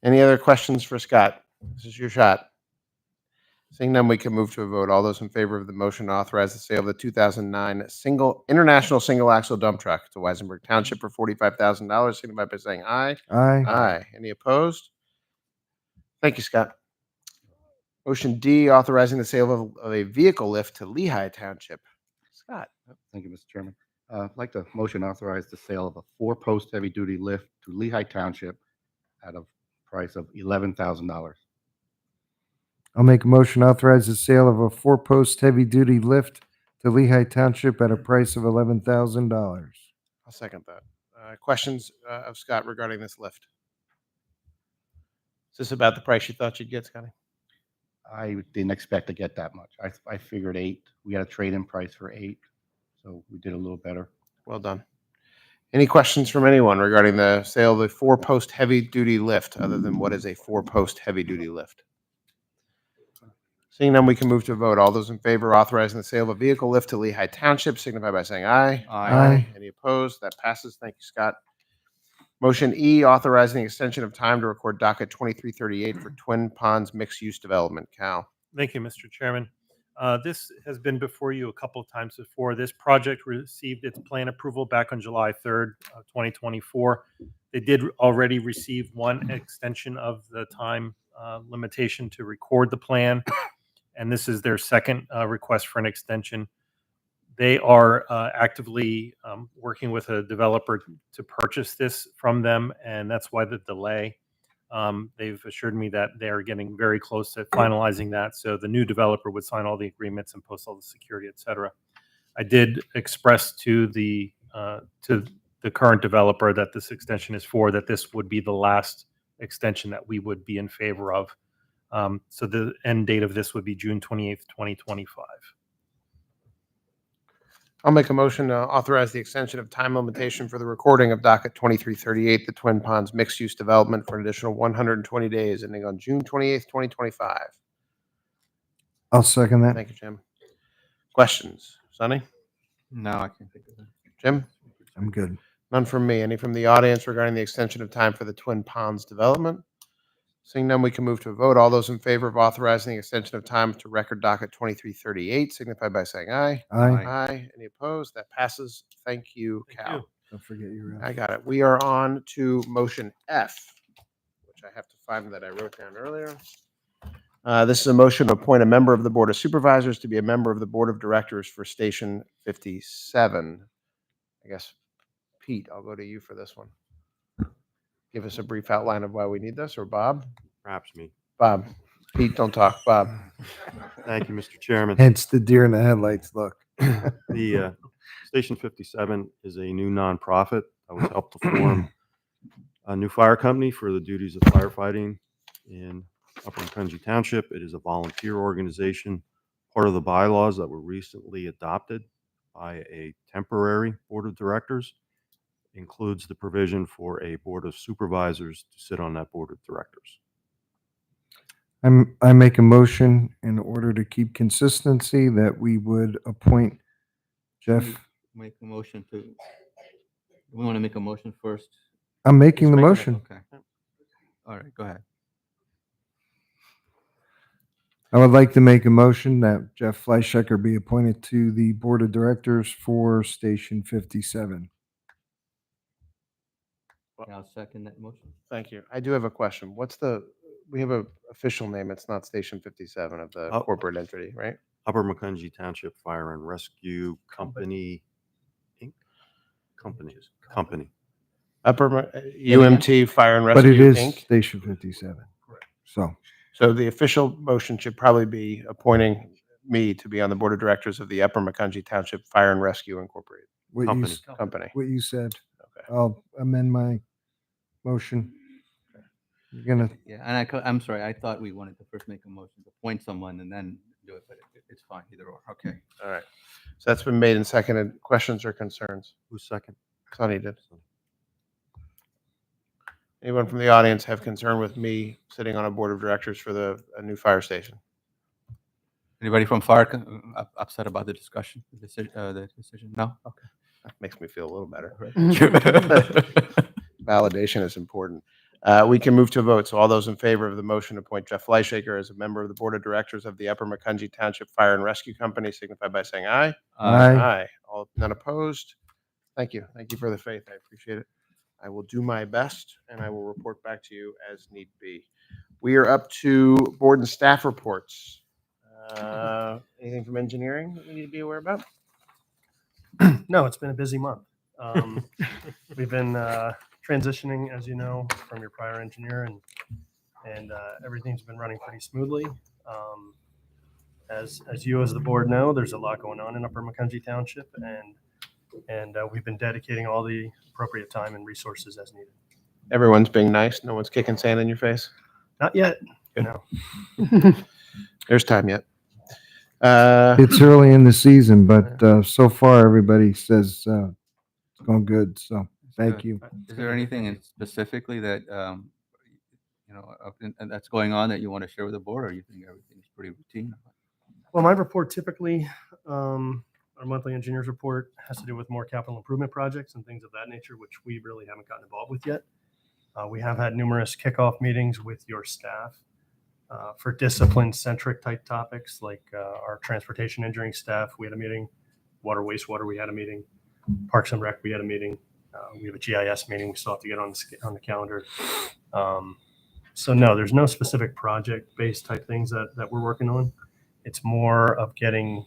Any other questions for Scott? This is your shot. Seeing none, we can move to a vote. All those in favor of the motion to authorize the sale of the 2009 International Single Axle Dump Truck to Weisenberg Township for $45,000, signify by saying aye. Aye. Aye. Any opposed? Thank you, Scott. Motion D, authorizing the sale of a vehicle lift to Lehigh Township. Scott. Thank you, Mr. Chairman. I'd like the motion to authorize the sale of a 4-post heavy-duty lift to Lehigh Township at a price of $11,000. I'll make a motion to authorize the sale of a 4-post heavy-duty lift to Lehigh Township at a price of $11,000. I'll second that. Questions of Scott regarding this lift? Is this about the price you thought you'd get, Scotty? I didn't expect to get that much. I figured 8. We had a trade-in price for 8, so we did a little better. Well done. Any questions from anyone regarding the sale of the 4-post heavy-duty lift, other than what is a 4-post heavy-duty lift? Seeing none, we can move to a vote. All those in favor authorizing the sale of a vehicle lift to Lehigh Township, signify by saying aye. Aye. Any opposed? That passes. Thank you, Scott. Motion E, authorizing the extension of time to record docket 2338 for Twin Ponds mixed-use development. Cal. Thank you, Mr. Chairman. This has been before you a couple of times before. This project received its plan approval back on July 3rd, 2024. They did already receive one extension of the time limitation to record the plan, and this is their second request for an extension. They are actively working with a developer to purchase this from them, and that's why the delay. They've assured me that they are getting very close to finalizing that, so the new developer would sign all the agreements and post all the security, et cetera. I did express to the current developer that this extension is for, that this would be the last extension that we would be in favor of. So the end date of this would be June 28th, 2025. I'll make a motion to authorize the extension of time limitation for the recording of docket 2338, the Twin Ponds mixed-use development, for an additional 120 days, ending on June 28th, 2025. I'll second that. Thank you, Jim. Questions? Sonny? No, I can't think of it. Jim? I'm good. None from me. Any from the audience regarding the extension of time for the Twin Ponds development? Seeing none, we can move to a vote. All those in favor of authorizing the extension of time to record docket 2338 signify by saying aye. Aye. Aye. Any opposed? That passes. Thank you, Cal. Don't forget your. I got it. We are on to motion F, which I have to find that I wrote down earlier. This is a motion to appoint a member of the Board of Supervisors to be a member of the Board of Directors for Station 57. I guess, Pete, I'll go to you for this one. Give us a brief outline of why we need this, or Bob? Perhaps me. Bob. Pete, don't talk. Bob. Thank you, Mr. Chairman. Hence the deer in the headlights look. The Station 57 is a new nonprofit that was helped to form a new fire company for the duties of firefighting in Upper Macungie Township. It is a volunteer organization, part of the bylaws that were recently adopted by a temporary board of directors. Includes the provision for a board of supervisors to sit on that board of directors. I make a motion in order to keep consistency that we would appoint Jeff. Make a motion to, we want to make a motion first. I'm making the Just make a motion. Okay. All right, go ahead. I would like to make a motion that Jeff Fleischhacker be appointed to the Board of Directors for Station 57. I'll second that motion. Thank you. I do have a question. We have a official name. It's not Station 57 of the Oh. corporate entity, right? Upper Macungie Township Fire and Rescue Company, Inc. Company. UMT Fire and Rescue, But it is Inc. Station 57. Correct. So the official motion should probably be appointing me to be on the board of directors of the Upper Macungie Township Fire and Rescue Incorporated What you, Company. Company. what you said. Okay. I'll amend my motion. You're gonna, Yeah, and I'm sorry, I thought we wanted to first make a motion to appoint someone and then do it, but it's fine, either or, okay. All right. So that's been made and seconded. Questions or concerns? Who's second? Sonny did. Anyone from the audience have concern with me sitting on a board of directors for a new fire station? Anybody from fire upset about the discussion, the decision? No? Okay. That makes me feel a little better. Right. Validation is important. We can move to a vote. So all those in favor of the motion to appoint Jeff Fleischhacker as a member of the board of directors of the Upper Macungie Township Fire and Rescue Company signify by saying aye. Aye. All none opposed. Thank you. Thank you for the faith. I appreciate it. I will do my best and I will report back to you as need be. We are up to board and staff reports. Anything from engineering that we need to be aware about? No, it's been a busy month. We've been transitioning, as you know, from your prior engineer, and everything's been running pretty smoothly. As you as the board know, there's a lot going on in Upper Macungie Township, and we've been dedicating all the appropriate time and resources as needed. Everyone's being nice. No one's kicking sand in your face. Not yet. Good. No. There's time yet. it's early in the season, but so far everybody says it's going good. So thank Good. you. Is there anything specifically that, and that's going on that you want to share with the board, or you think everything's pretty routine? Well, my report typically, our monthly engineer's report has to do with more capital improvement projects and things of that nature, which we really haven't gotten involved with yet. We have had numerous kickoff meetings with your staff for discipline-centric type topics, like our transportation engineering staff. We had a meeting. Water, wastewater, we had a meeting. Parks and Rec, we had a meeting. We have a GIS meeting we still have to get on the calendar. So no, there's no specific project-based type things that we're working on. It's more of getting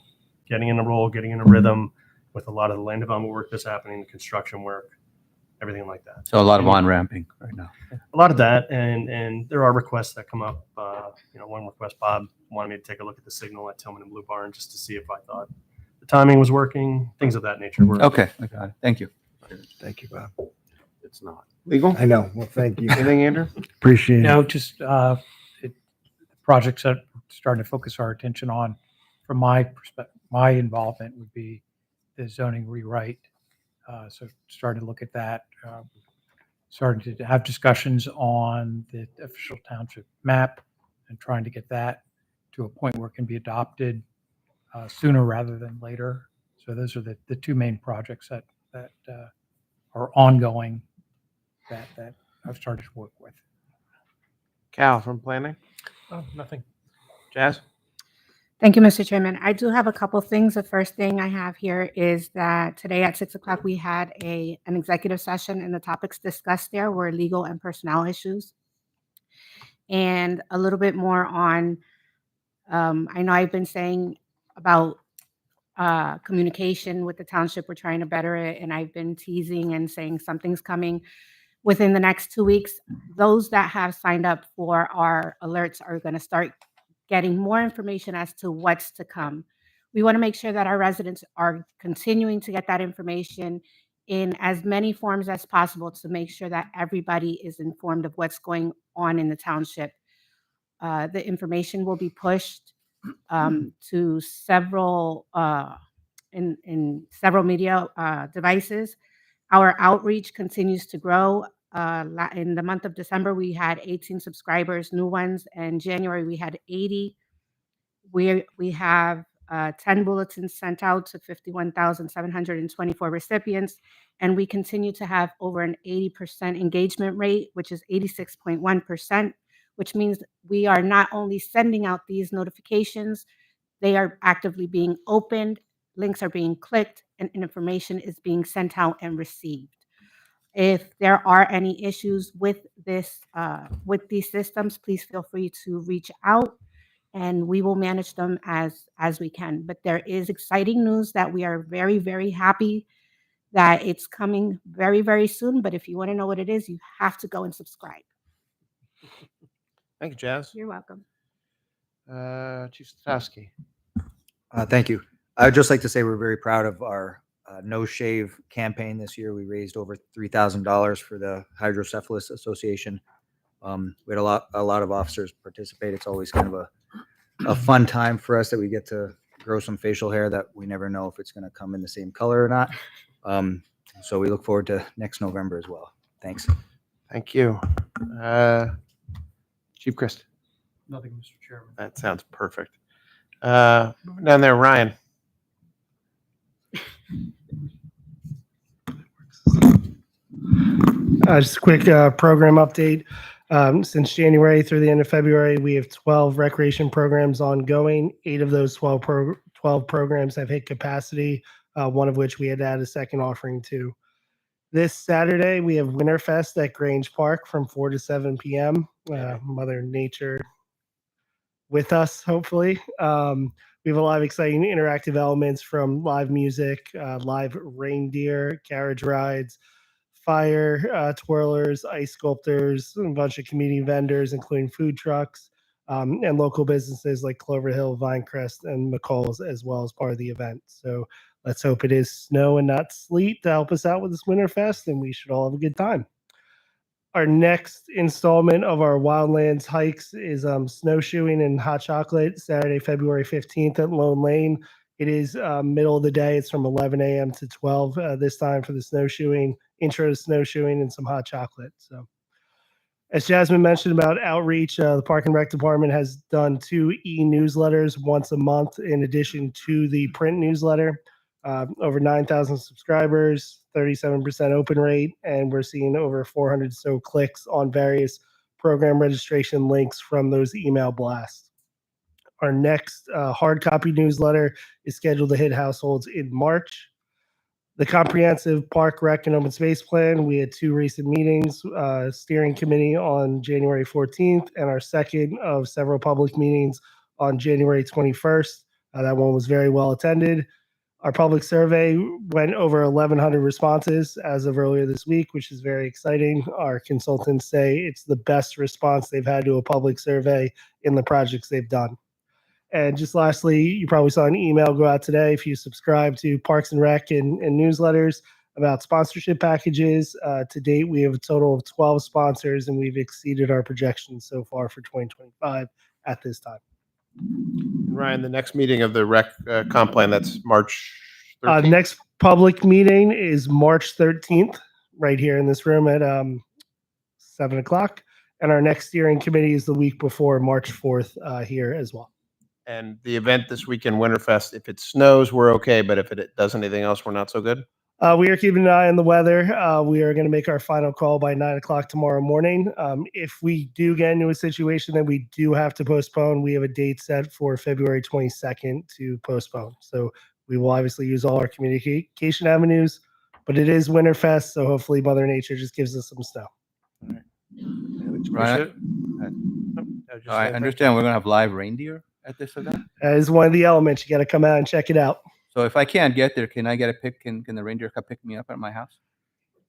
in a role, getting in a rhythm with a lot of the land development work that's happening, the construction work, everything like that. So a lot of on-ramping right now. A lot of that, and there are requests that come up. One request, Bob wanted me to take a look at the signal at Tillman and Blue Barn just to see if I thought the timing was working, things of that nature. Okay, I got it. Thank you. Thank you, Bob. It's not. Legal? I know. Well, thank you. Anything, Andrew? Appreciate it. No, just projects that we're starting to focus our attention on, from my perspective, my involvement would be the zoning rewrite. So starting to look at that, starting to have discussions on the official township map and trying to get that to a point where it can be adopted sooner rather than later. So those are the two main projects that are ongoing that I've started to work with. Cal from planning. Oh, nothing. Jazz? Thank you, Mr. Chairman. I do have a couple things. The first thing I have here is that today at 6 o'clock, we had an executive session, and the topics discussed there were legal and personnel issues. And a little bit more on, I know I've been saying about communication with the township. We're trying to better it, and I've been teasing and saying something's coming within the next 2 weeks. Those that have signed up for our alerts are going to start getting more information as to what's to come. We want to make sure that our residents are continuing to get that information in as many forms as possible to make sure that everybody is informed of what's going on in the township. The information will be pushed to several in several media devices. Our outreach continues to grow. In the month of December, we had 18 subscribers, new ones, and January we had 80. We have 10 bulletins sent out to 51,724 recipients, and we continue to have over an 80% engagement rate, which is 86.1%, which means we are not only sending out these notifications, they are actively being opened, links are being clicked, and information is being sent out and received. If there are any issues with with these systems, please feel free to reach out, and we will manage them as we can. But there is exciting news that we are very, very happy that it's coming very, very soon. But if you want to know what it is, you have to go and subscribe. Thank you, Jazz. You're welcome. Chief Stastowski. Thank you. I would just like to say we're very proud of our No Shave campaign this year. We raised over $3,000 for the Hydrocephalus Association. We had a lot of officers participate. It's always kind of a fun time for us that we get to grow some facial hair that we never know if it's going to come in the same color or not. So we look forward to next November as well. Thanks. Thank you. Chief Christ. Nothing, Mr. Chairman. That sounds perfect. Moving down there, Ryan. Just a quick program update. Since January through the end of February, we have 12 recreation programs ongoing. 8 of those 12 programs have hit capacity, one of which we had to add a second offering to. This Saturday, we have Winterfest at Grange Park from 4 to 7 p.m. Mother Nature with us, hopefully. We have a lot of exciting interactive elements from live music, live reindeer, carriage rides, fire twirlers, ice sculptors, a bunch of community vendors, including food trucks, and local businesses like Clover Hill, Vinecrest, and McCall's as well as part of the event. So let's hope it is snow and not sleet to help us out with this Winterfest, and we should all have a good time. Our next installment of our Wildlands hikes is snowshoeing and hot chocolate, Saturday, February 15th at Lone Lane. It is middle of the day. It's from 11 a.m. to 12 this time for the snowshoeing, intro to snowshoeing, and some hot chocolate. So, as Jasmine mentioned about outreach, the Park and Rec Department has done 2 e-newsletters once a month in addition to the print newsletter. Over 9,000 subscribers, 37% open rate, and we're seeing over 400 so clicks on various program registration links from those email blasts. Our next hard copy newsletter is scheduled to hit households in March. The comprehensive park, rec, and open space plan, we had 2 recent meetings, steering committee on January 14th, and our second of several public meetings on January 21st. That one was very well attended. Our public survey went over 1,100 responses as of earlier this week, which is very exciting. Our consultants say it's the best response they've had to a public survey in the projects they've done. And just lastly, you probably saw an email go out today if you subscribe to Parks and Rec and newsletters about sponsorship packages. To date, we have a total of 12 sponsors, and we've exceeded our projections so far for 2025 at this time. Ryan, the next meeting of the rec comp plan, that's March 13th? Next public meeting is March 13th, right here in this room at 7 o'clock. And our next steering committee is the week before March 4th here as well. And the event this weekend, Winterfest, if it snows, we're okay. But if it does anything else, we're not so good? We are keeping an eye on the weather. We are going to make our final call by 9 o'clock tomorrow morning. If we do get into a situation that we do have to postpone, we have a date set for February 22nd to postpone. So we will obviously use all our communication avenues, but it is Winterfest, so hopefully Mother Nature just gives us some snow. Right. I understand we're gonna have live reindeer at this event. That is one of the elements. You got to come out and check it out. So if I can't get there, can I get a pick? Can the reindeer come pick me up at my house?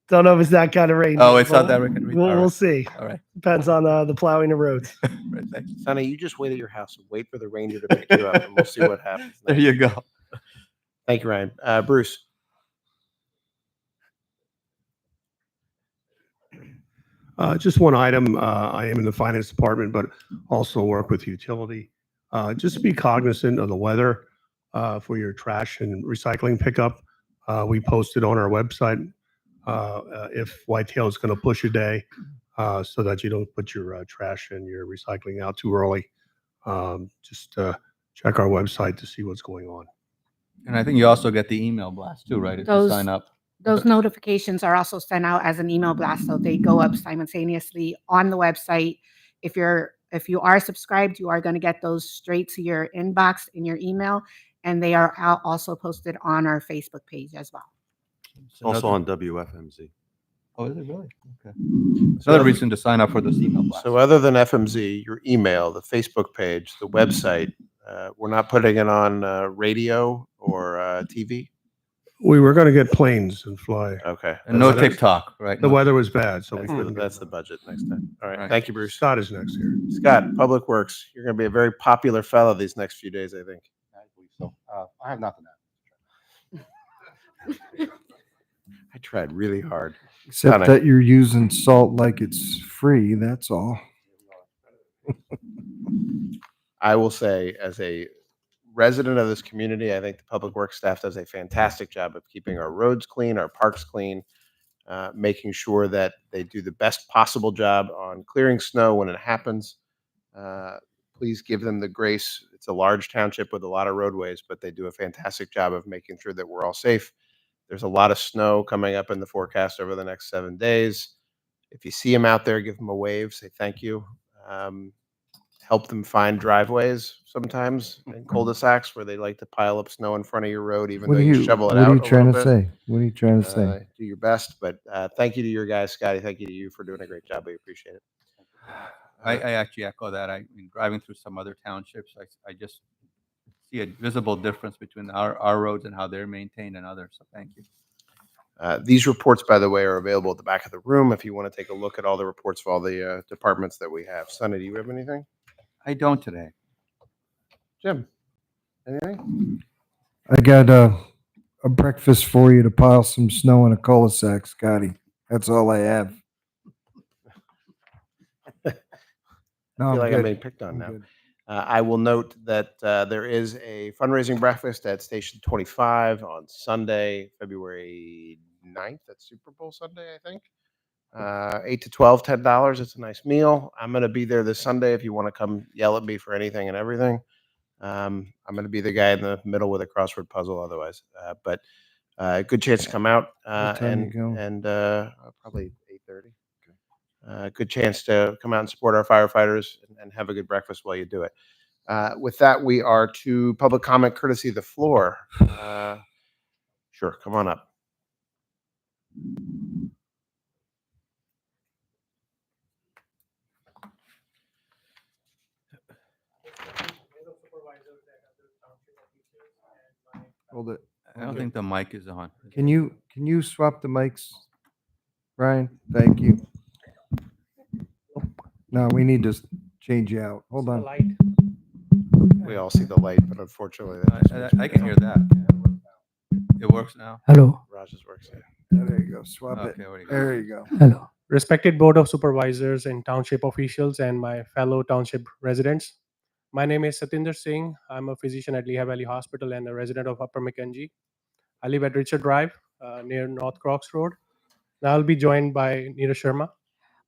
Don't know if it's that kind of rain. Oh, it's not that We'll, rain. we'll see. All right. Depends on the plowing of roads. Right, thanks. Sonny, you just wait at your house and wait for the reindeer to pick you up, and we'll see what happens. There you go. Thank you, Ryan. Bruce. Just one item. I am in the finance department, but also work with utility. Just be cognizant of the weather for your trash and recycling pickup. We posted on our website if Whitetail is going to push a day so that you don't put your trash and your recycling out too early. Just check our website to see what's going on. And I think you also get the email blast too, right? If you sign up. Those notifications are also sent out as an email blast, so they go up simultaneously on the website. If you are subscribed, you are going to get those straight to your inbox in your email, and they are also posted on our Facebook page as well. It's also on WFMZ. Oh, is it really? Okay. Another reason to sign up for this email blast. So other than FMZ, your email, the Facebook page, the website, we're not putting it on radio or TV? We were going to get planes and fly. Okay. And no TikTok, right? The weather was bad, so we That's, couldn't. that's the budget next time. All right. Right. Thank you, Bruce. Scott is next here. Scott, Public Works. You're going to be a very popular fellow these next few days, I think. I believe so. I have nothing else. I tried really hard. Except Sonic. that you're using salt like it's free, that's all. I will say, as a resident of this community, I think the Public Works staff does a fantastic job of keeping our roads clean, our parks clean, making sure that they do the best possible job on clearing snow when it happens. Please give them the grace. It's a large township with a lot of roadways, but they do a fantastic job of making sure that we're all safe. There's a lot of snow coming up in the forecast over the next 7 days. If you see them out there, give them a wave, say thank you. Help them find driveways sometimes in cul-de-sacs where they like to pile up snow in front of your road, even though you shovel it out. What are you a trying little to bit. say? What are you trying to say? Do your best, but thank you to your guys, Scotty. Thank you to you for doing a great job. We appreciate it. I actually echo that. I mean, driving through some other townships, I just see a visible difference between our roads and how they're maintained and others. So thank you. These reports, by the way, are available at the back of the room if you want to take a look at all the reports of all the departments that we have. Sonny, do you have anything? I don't today. Jim, anything? I got a breakfast for you to pile some snow in a cul-de-sac, Scotty. That's all I have. No, I feel like I'm good. being picked on I'm now. good. I will note that there is a fundraising breakfast at Station 25 on Sunday, February 9th. That's Super Bowl Sunday, I think. 8 to 12, $10. It's a nice meal. I'm going to be there this Sunday if you want to come yell at me for anything and everything. I'm going to be the guy in the middle with a crossword puzzle otherwise. But good chance to come out What time you go? and probably 8:30. Good chance to come out and support our firefighters and have a good breakfast while you do it. With that, we are to public comment courtesy of the floor. Sure, come on up. Hold it. I don't think the mic is on. Can you swap the mics, Brian? Thank you. No, we need to change you out. Hold on. We all see the light, but unfortunately, I can hear that. It works now. Hello. Raj's works. Yeah. There you go. Swap it. Okay, there you go. There you go. Hello. Respected Board of Supervisors and Township officials and my fellow township residents. My name is Satinder Singh. I'm a physician at Lehigh Valley Hospital and a resident of Upper Mackenzie. I live at Richard Drive near North Crocs Road. And I'll be joined by Neeraj Sharma.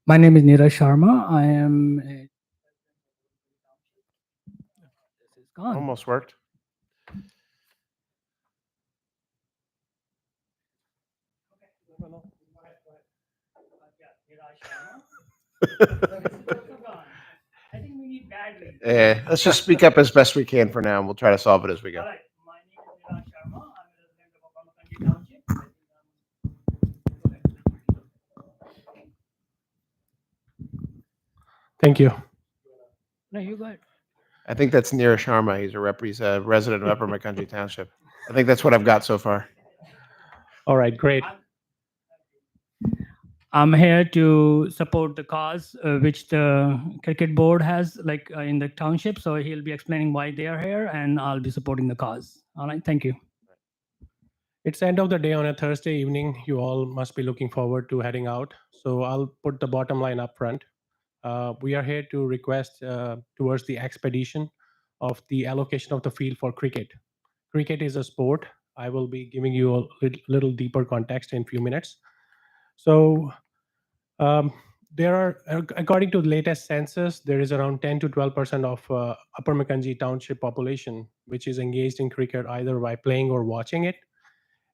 My name is Neeraj Sharma. I am a... This is gone. Almost worked. I think we need badly. Let's just speak up as best we can for now, and we'll try to solve it as we go. All right, my name is Niraj Sharma. I'm a resident of Apamakanji Township. Thank you. No, you got. I think that's Neera Sharma. He's a resident of Upper McCounty Township. I think that's what I've got so far. All right, great. I'm here to support the cause which the cricket board has in the township. So he'll be explaining why they are here and I'll be supporting the cause. All right, thank you. It's end of the day on a Thursday evening. You all must be looking forward to heading out. So I'll put the bottom line up front. We are here to request towards the expedition of the allocation of the field for cricket. Cricket is a sport. I will be giving you a little deeper context in a few minutes. So there are, according to the latest census, there is around 10 to 12% of Upper Macungie Township population which is engaged in cricket either by playing or watching it.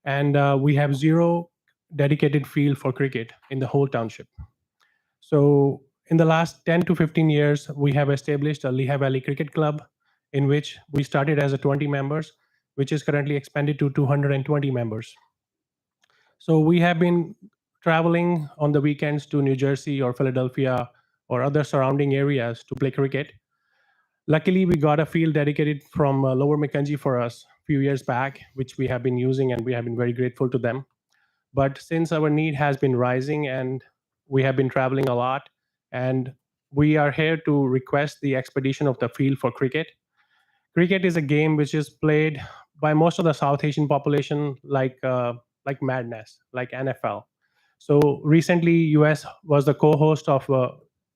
And we have 0 dedicated field for cricket in the whole township. So in the last 10 to 15 years, we have established a Lehigh Valley Cricket Club in which we started as a 20 members, which is currently expanded to 220 members. So we have been traveling on the weekends to New Jersey or Philadelphia or other surrounding areas to play cricket. Luckily, we got a field dedicated from Lower Macungie for us a few years back, which we have been using and we have been very grateful to them. But since our need has been rising and we have been traveling a lot, and we are here to request the expedition of the field for cricket. Cricket is a game which is played by most of the South Asian population like madness, like NFL. So recently, US was the co-host of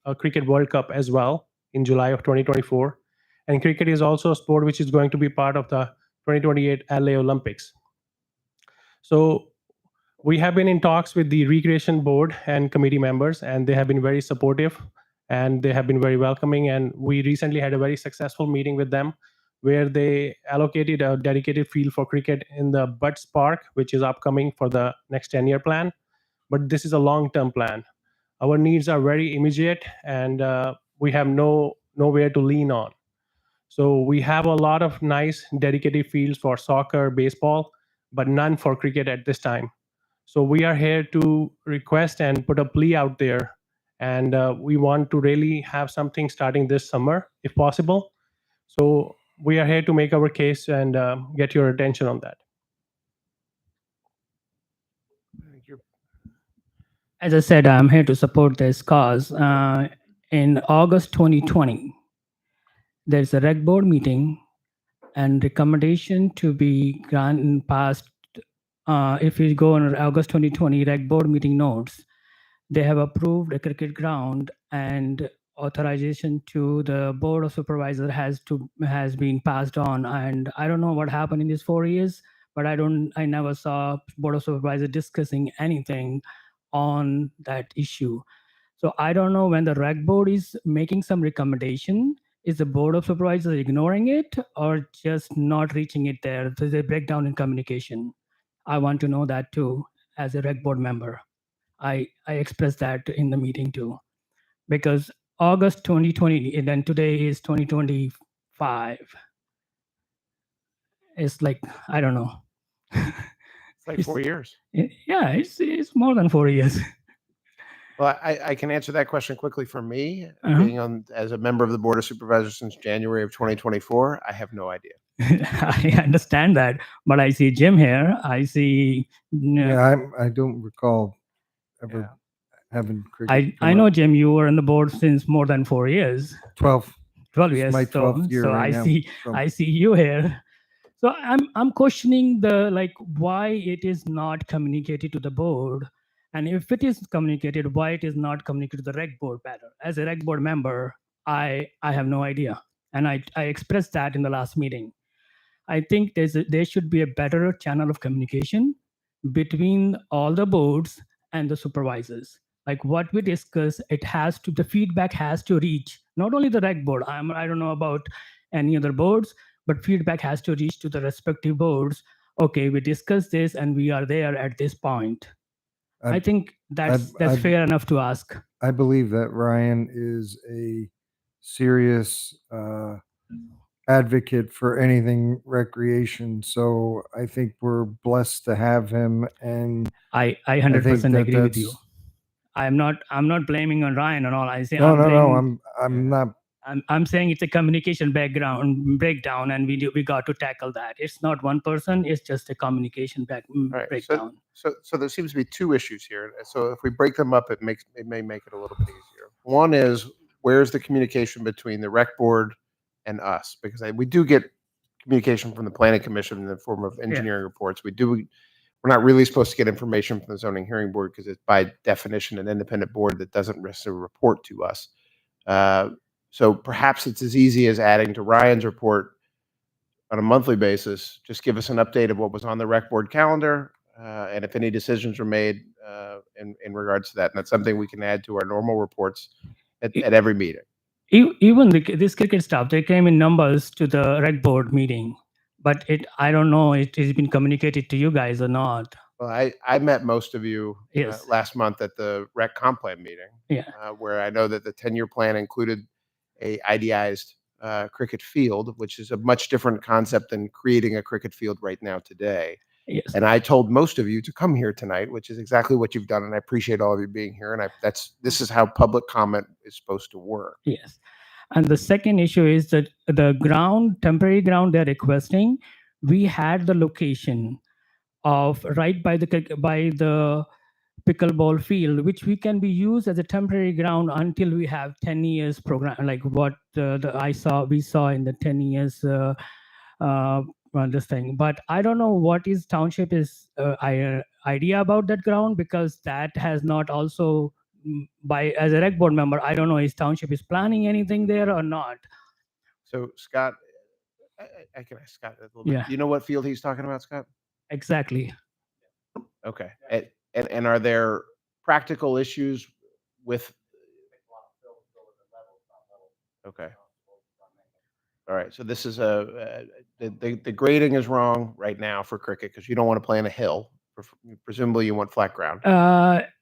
a Cricket World Cup as well in July of 2024. And cricket is also a sport which is going to be part of the 2028 LA Olympics. So we have been in talks with the Recreation Board and committee members, and they have been very supportive and they have been very welcoming. And we recently had a very successful meeting with them where they allocated a dedicated field for cricket in the Butts Park, which is upcoming for the next 10-year plan. But this is a long-term plan. Our needs are very immediate and we have nowhere to lean on. So we have a lot of nice dedicated fields for soccer, baseball, but none for cricket at this time. So we are here to request and put a plea out there. And we want to really have something starting this summer, if possible. So we are here to make our case and get your attention on that. As I said, I'm here to support this cause. In August 2020, there's a rec board meeting and recommendation to be passed. If you go on August 2020 rec board meeting notes, they have approved a cricket ground and authorization to the board of supervisors has been passed on. And I don't know what happened in these 4 years, but I never saw board of supervisors discussing anything on that issue. So I don't know when the rec board is making some recommendation, is the board of supervisors ignoring it or just not reaching it there? There's a breakdown in communication. I want to know that too, as a rec board member. I expressed that in the meeting too, because August 2020, and then today is 2025. It's like, I don't know. It's like 4 years. Yeah, it's more than 4 years. Well, I can answer that question quickly for me. Uh-huh. Being on as a member of the Board of Supervisors since January of 2024, I have no idea. I understand that, but I see Jim here. I see. Yeah, I don't recall ever having cricket. I know, Jim, you were on the board since more than 4 years. 12 years. my 12th year so right now, I see you here. So I'm questioning why it is not communicated to the board, and if it is communicated, why it is not communicated to the rec board better. As a rec board member, I have no idea, and I expressed that in the last meeting. I think there should be a better channel of communication between all the boards and the supervisors. Like what we discuss, the feedback has to reach not only the rec board. I don't know about any other boards, but feedback has to reach to the respective boards. Okay, we discussed this and we are there at this point. I think that's fair enough to ask. I believe that Ryan is a serious advocate for anything recreation. So I think we're blessed to have him, and I I think 100% that agree with you. that's I'm not blaming on Ryan and all. I say no, I'm no, no. blaming, I'm not. I'm saying it's a communication breakdown, and we got to tackle that. It's not one person. It's just a communication All right. breakdown. So there seems to be two issues here. So if we break them up, it may make it a little bit easier. One is, where's the communication between the rec board and us? Because we do get communication from the planning commission in the form of engineering reports. We're not really supposed to get information from the zoning hearing board because it's by definition an independent board that doesn't necessarily report to us. So perhaps it's as easy as adding to Ryan's report on a monthly basis. Just give us an update of what was on the rec board calendar, and if any decisions were made in regards to that. And that's something we can add to our normal reports at every meeting. Even this cricket staff, they came in numbers to the rec board meeting, but I don't know it has been communicated to you guys or not. Well, I met most of you Yes. last month at the rec comp plan meeting, Yeah. where I know that the 10-year plan included a idealized cricket field, which is a much different concept than creating a cricket field right now today. Yes. And I told most of you to come here tonight, which is exactly what you've done, and I appreciate all of you being here. And this is how public comment is supposed to work. Yes. And the second issue is that the temporary ground they're requesting, we had the location of right by the pickleball field, which we can be used as a temporary ground until we have 10 years program, like what we saw in the 10 years this thing. But I don't know what is township is idea about that ground, because that has not also as a rec board member, I don't know if township is planning anything there or not. So Scott, I can ask Scott a little bit. Yeah. Do you know what field he's talking about, Scott? Exactly. Okay. And are there practical issues with? Okay. All right. So this is the grading is wrong right now for cricket because you don't want to play on a hill. Presumably you want flat ground.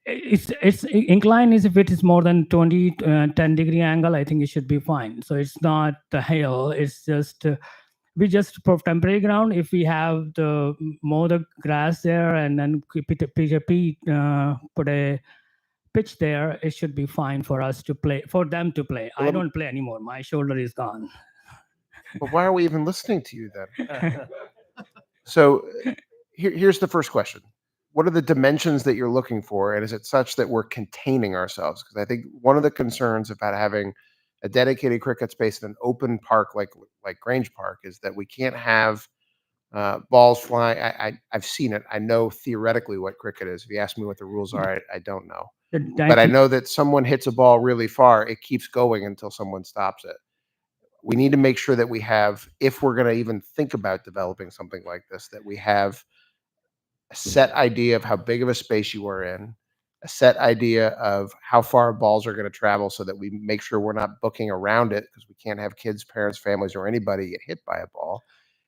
It's incline is if it is more than 10-degree angle, I think it should be fine. So it's not the hill. It's just we just for temporary ground. If we have the mow the grass there and then put a pitch there, it should be fine for us to play, for them to play. I don't play anymore. My shoulder is gone. But why are we even listening to you then? So here's the first question. What are the dimensions that you're looking for? And is it such that we're containing ourselves? Because I think one of the concerns about having a dedicated cricket space in an open park like Grange Park is that we can't have balls flying. I've seen it. I know theoretically what cricket is. If you ask me what the rules are, I don't know. But I know that someone hits a ball really far, it keeps going until someone stops it. We need to make sure that we have, if we're going to even think about developing something like this, that we have a set idea of how big of a space you are in, a set idea of how far balls are going to travel so that we make sure we're not booking around it, because we can't have kids, parents, families, or anybody get hit by a ball.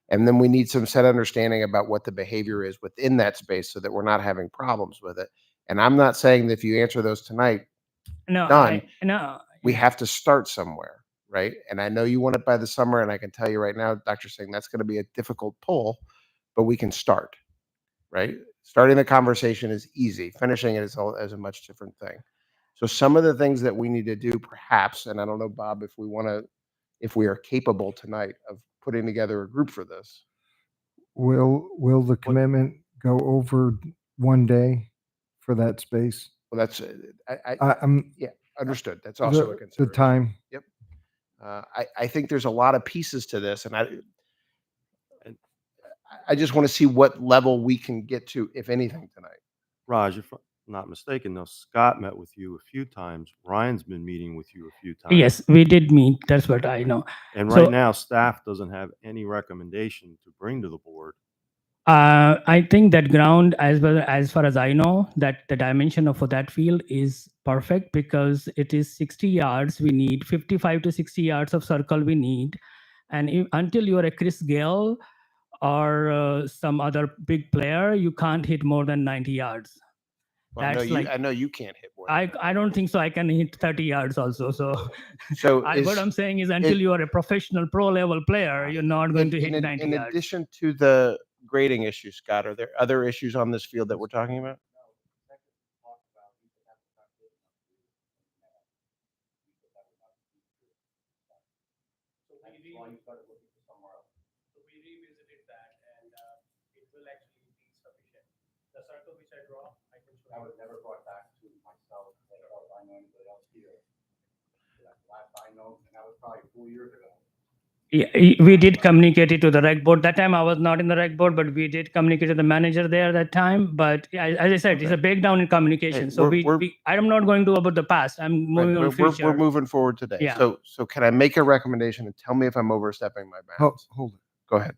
And then we need some set understanding about what the behavior is within that space so that we're not having problems with it. And I'm not saying that if you answer those tonight, No, we have to start somewhere, right? And I know you want it by the summer, and I can tell you right now, Dr. Singh, that's going to be a difficult pull, but we can start, right? Starting the conversation is easy. Finishing it is a much different thing. So some of the things that we need to do, perhaps, and I don't know, Bob, if we are capable tonight of putting together a group for this. Will the commitment go over one day for that space? Well, that's I'm yeah, understood. That's also a the consideration. time. Yep. I think there's a lot of pieces to this, and I just want to see what level we can get to, if anything, tonight. Raj, if I'm not mistaken, though, Scott met with you a few times. Ryan's been meeting with you a few times. Yes, we did meet. That's what I know. And So- right now, staff doesn't have any recommendation to bring to the board. I think that ground, as far as I know, that the dimension for that field is perfect because it is 60 yards. We need 55 to 60 yards of circle we need. And until you are a Chris Gale or some other big player, you can't hit more than 90 yards. Well, I know you can't hit more I don't think so. I can hit 30 yards also. So, So what I'm saying is until you are a professional pro level player, you're not going to hit 90 in yards. addition to the grading issue, Scott, are there other issues on this field that we're talking about? Why you started looking for somewhere else? So we revisited that and it will actually be sufficient. The circle which I draw, I can show That you. was never brought back to myself, as far as I know anybody else here. Last I know, and that was probably 4 years ago. Yeah, we did communicate it to the rec board. That time I was not in the rec board, but we did communicate to the manager there that time. But as I said, it's a breakdown in communication. So I'm not going to about the past. I'm moving on future. We're moving forward today. Yeah. So can I make a recommendation and tell me if I'm overstepping my bounds? Hold it. Go ahead.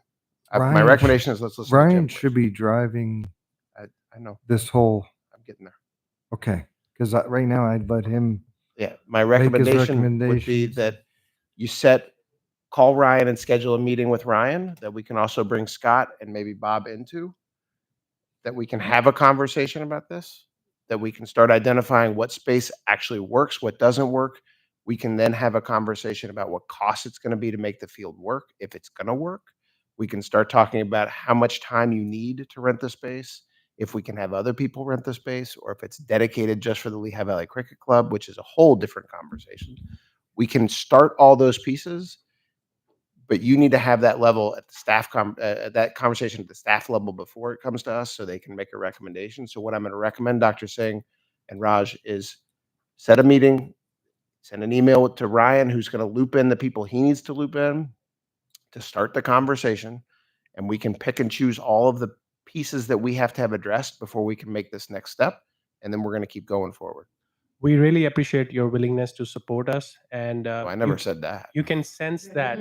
My Ryan recommendation is let's listen to Ryan Jim should be driving I know. this whole, I'm getting there. okay, because right now I'd let him. Yeah, my make his recommendation would be recommendations. that you call Ryan and schedule a meeting with Ryan that we can also bring Scott and maybe Bob into, that we can have a conversation about this, that we can start identifying what space actually works, what doesn't work. We can then have a conversation about what cost it's going to be to make the field work, if it's going to work. We can start talking about how much time you need to rent the space, if we can have other people rent the space, or if it's dedicated just for the Lehigh Valley Cricket Club, which is a whole different conversation. We can start all those pieces, but you need to have that level at the staff, that conversation at the staff level before it comes to us so they can make a recommendation. So what I'm going to recommend, Dr. Singh and Raj, is set a meeting, send an email to Ryan, who's going to loop in the people he needs to loop in to start the conversation. And we can pick and choose all of the pieces that we have to have addressed before we can make this next step. And then we're going to keep going forward. We really appreciate your willingness to support us, and I never said that. you can sense that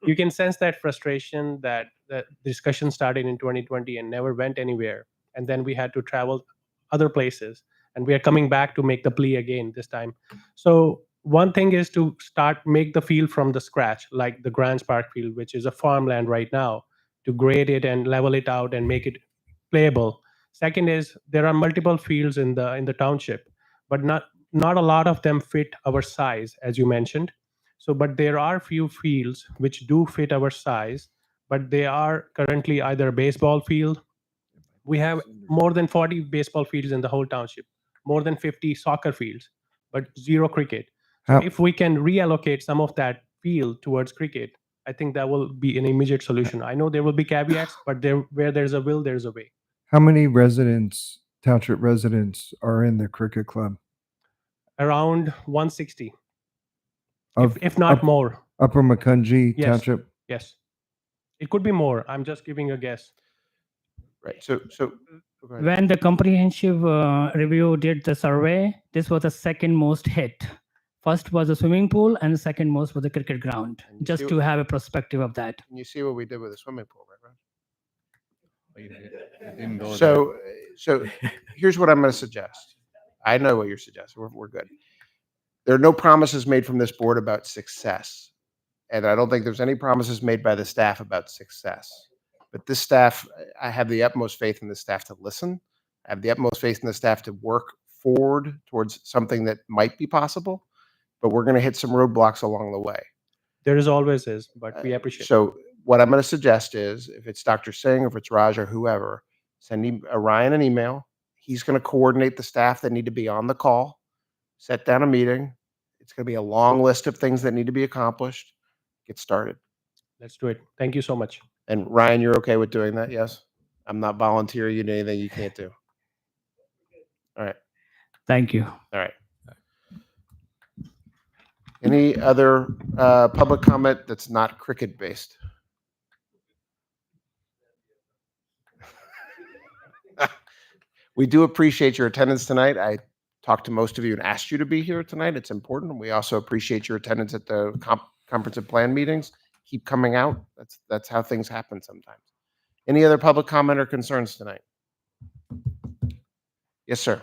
you can sense that frustration that the discussion started in 2020 and never went anywhere, and then we had to travel other places, and we are coming back to make the plea again this time. So one thing is to make the field from the scratch, like the Grants Park field, which is a farmland right now, to grade it and level it out and make it playable. Second is there are multiple fields in the township, but not a lot of them fit our size, as you mentioned. So, but there are few fields which do fit our size, but they are currently either a baseball field. We have more than 40 baseball fields in the whole township, more than 50 soccer fields, but zero cricket. So How- if we can reallocate some of that field towards cricket, I think that will be an immediate solution. I know there will be caveats, but where there's a will, there's a way. How many township residents are in the cricket club? Around 160, Of if not more. Upper Macungie Yes. Township? Yes. It could be more. I'm just giving a guess. Right. So go ahead. When the comprehensive review did the survey, this was the second most hit. First was the swimming pool, and the second most was the cricket ground. And you Just see to what- have a perspective of that. Can you see what we did with the swimming pool, right, Raj? Didn't go there. So here's what I'm going to suggest. I know what you're suggesting. We're good. There are no promises made from this board about success. And I don't think there's any promises made by the staff about success. But this staff, I have the utmost faith in the staff to listen. I have the utmost faith in the staff to work forward towards something that might be possible. But we're going to hit some roadblocks along the way. There is always is, but we appreciate it. So what I'm going to suggest is, if it's Dr. Singh, or if it's Raj or whoever, send Ryan an email. He's going to coordinate the staff that need to be on the call, set down a meeting. It's going to be a long list of things that need to be accomplished. Get started. Let's do it. Thank you so much. And Ryan, you're okay with doing that? Yes? I'm not volunteering you to anything you can't do. All right. Thank you. All right. Any other public comment that's not cricket based? We do appreciate your attendance tonight. I talked to most of you and asked you to be here tonight. It's important. We also appreciate your attendance at the conference and plan meetings. Keep coming out. That's how things happen sometimes. Any other public comment or concerns tonight? Yes, sir.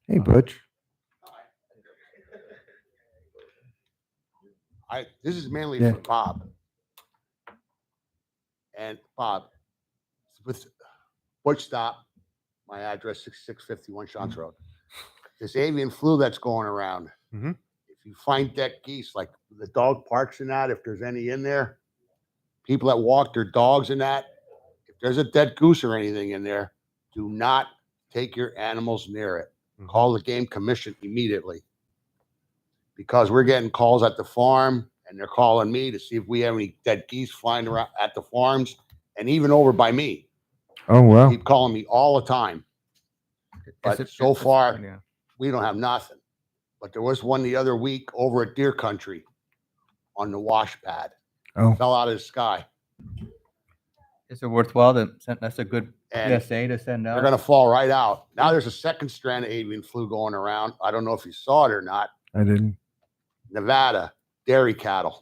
Hey, Butch. This is mainly Yeah. for Bob. And Bob, with Butch Stop, my address 6651 Shantz Road. This avian flu that's going around. Mhm. If you find dead geese, like the dog parks and that, if there's any in there, people that walk their dogs and that, if there's a dead goose or anything in there, do not take your animals near it. Call the game commission immediately. Because we're getting calls at the farm and they're calling me to see if we have any dead geese flying around at the farms and even over by me. Oh, wow. Keep calling me all the time. But so far, yeah. we don't have nothing. But there was one the other week over at Deer Country on the wash pad. Oh. Fell out of the sky. Is it worthwhile to send, that's a good And PSA to send out? they're going to fall right out. Now there's a second strand of avian flu going around. I don't know if you saw it or not. I didn't. Nevada, dairy cattle.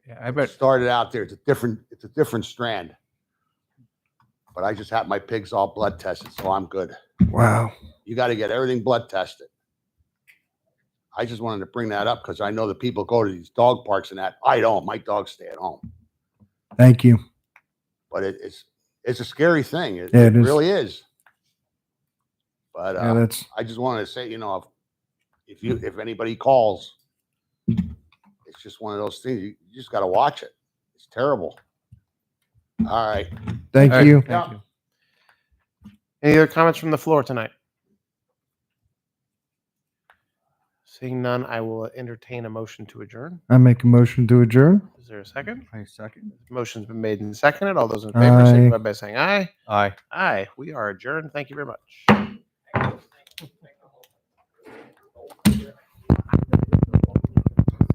Yeah, I bet. Started out there. It's a different strand. But I just had my pigs all blood tested, so I'm good. Wow. You got to get everything blood tested. I just wanted to bring that up because I know that people go to these dog parks and that. I don't. My dogs stay at home. Thank you. But it's a scary thing. It, Yeah, it it is. really is. But Yeah, that's. I just wanted to say, you know, if anybody calls, it's just one of those things. You just got to watch it. It's terrible. All right. Thank you. Thank you. Any other comments from the floor tonight? Seeing none, I will entertain a motion to adjourn. I make a motion to adjourn. Is there a second? I second. Motion's been made and seconded. All those in favor, Aye. signify by saying aye. Aye. Aye. We are adjourned. Thank you very much.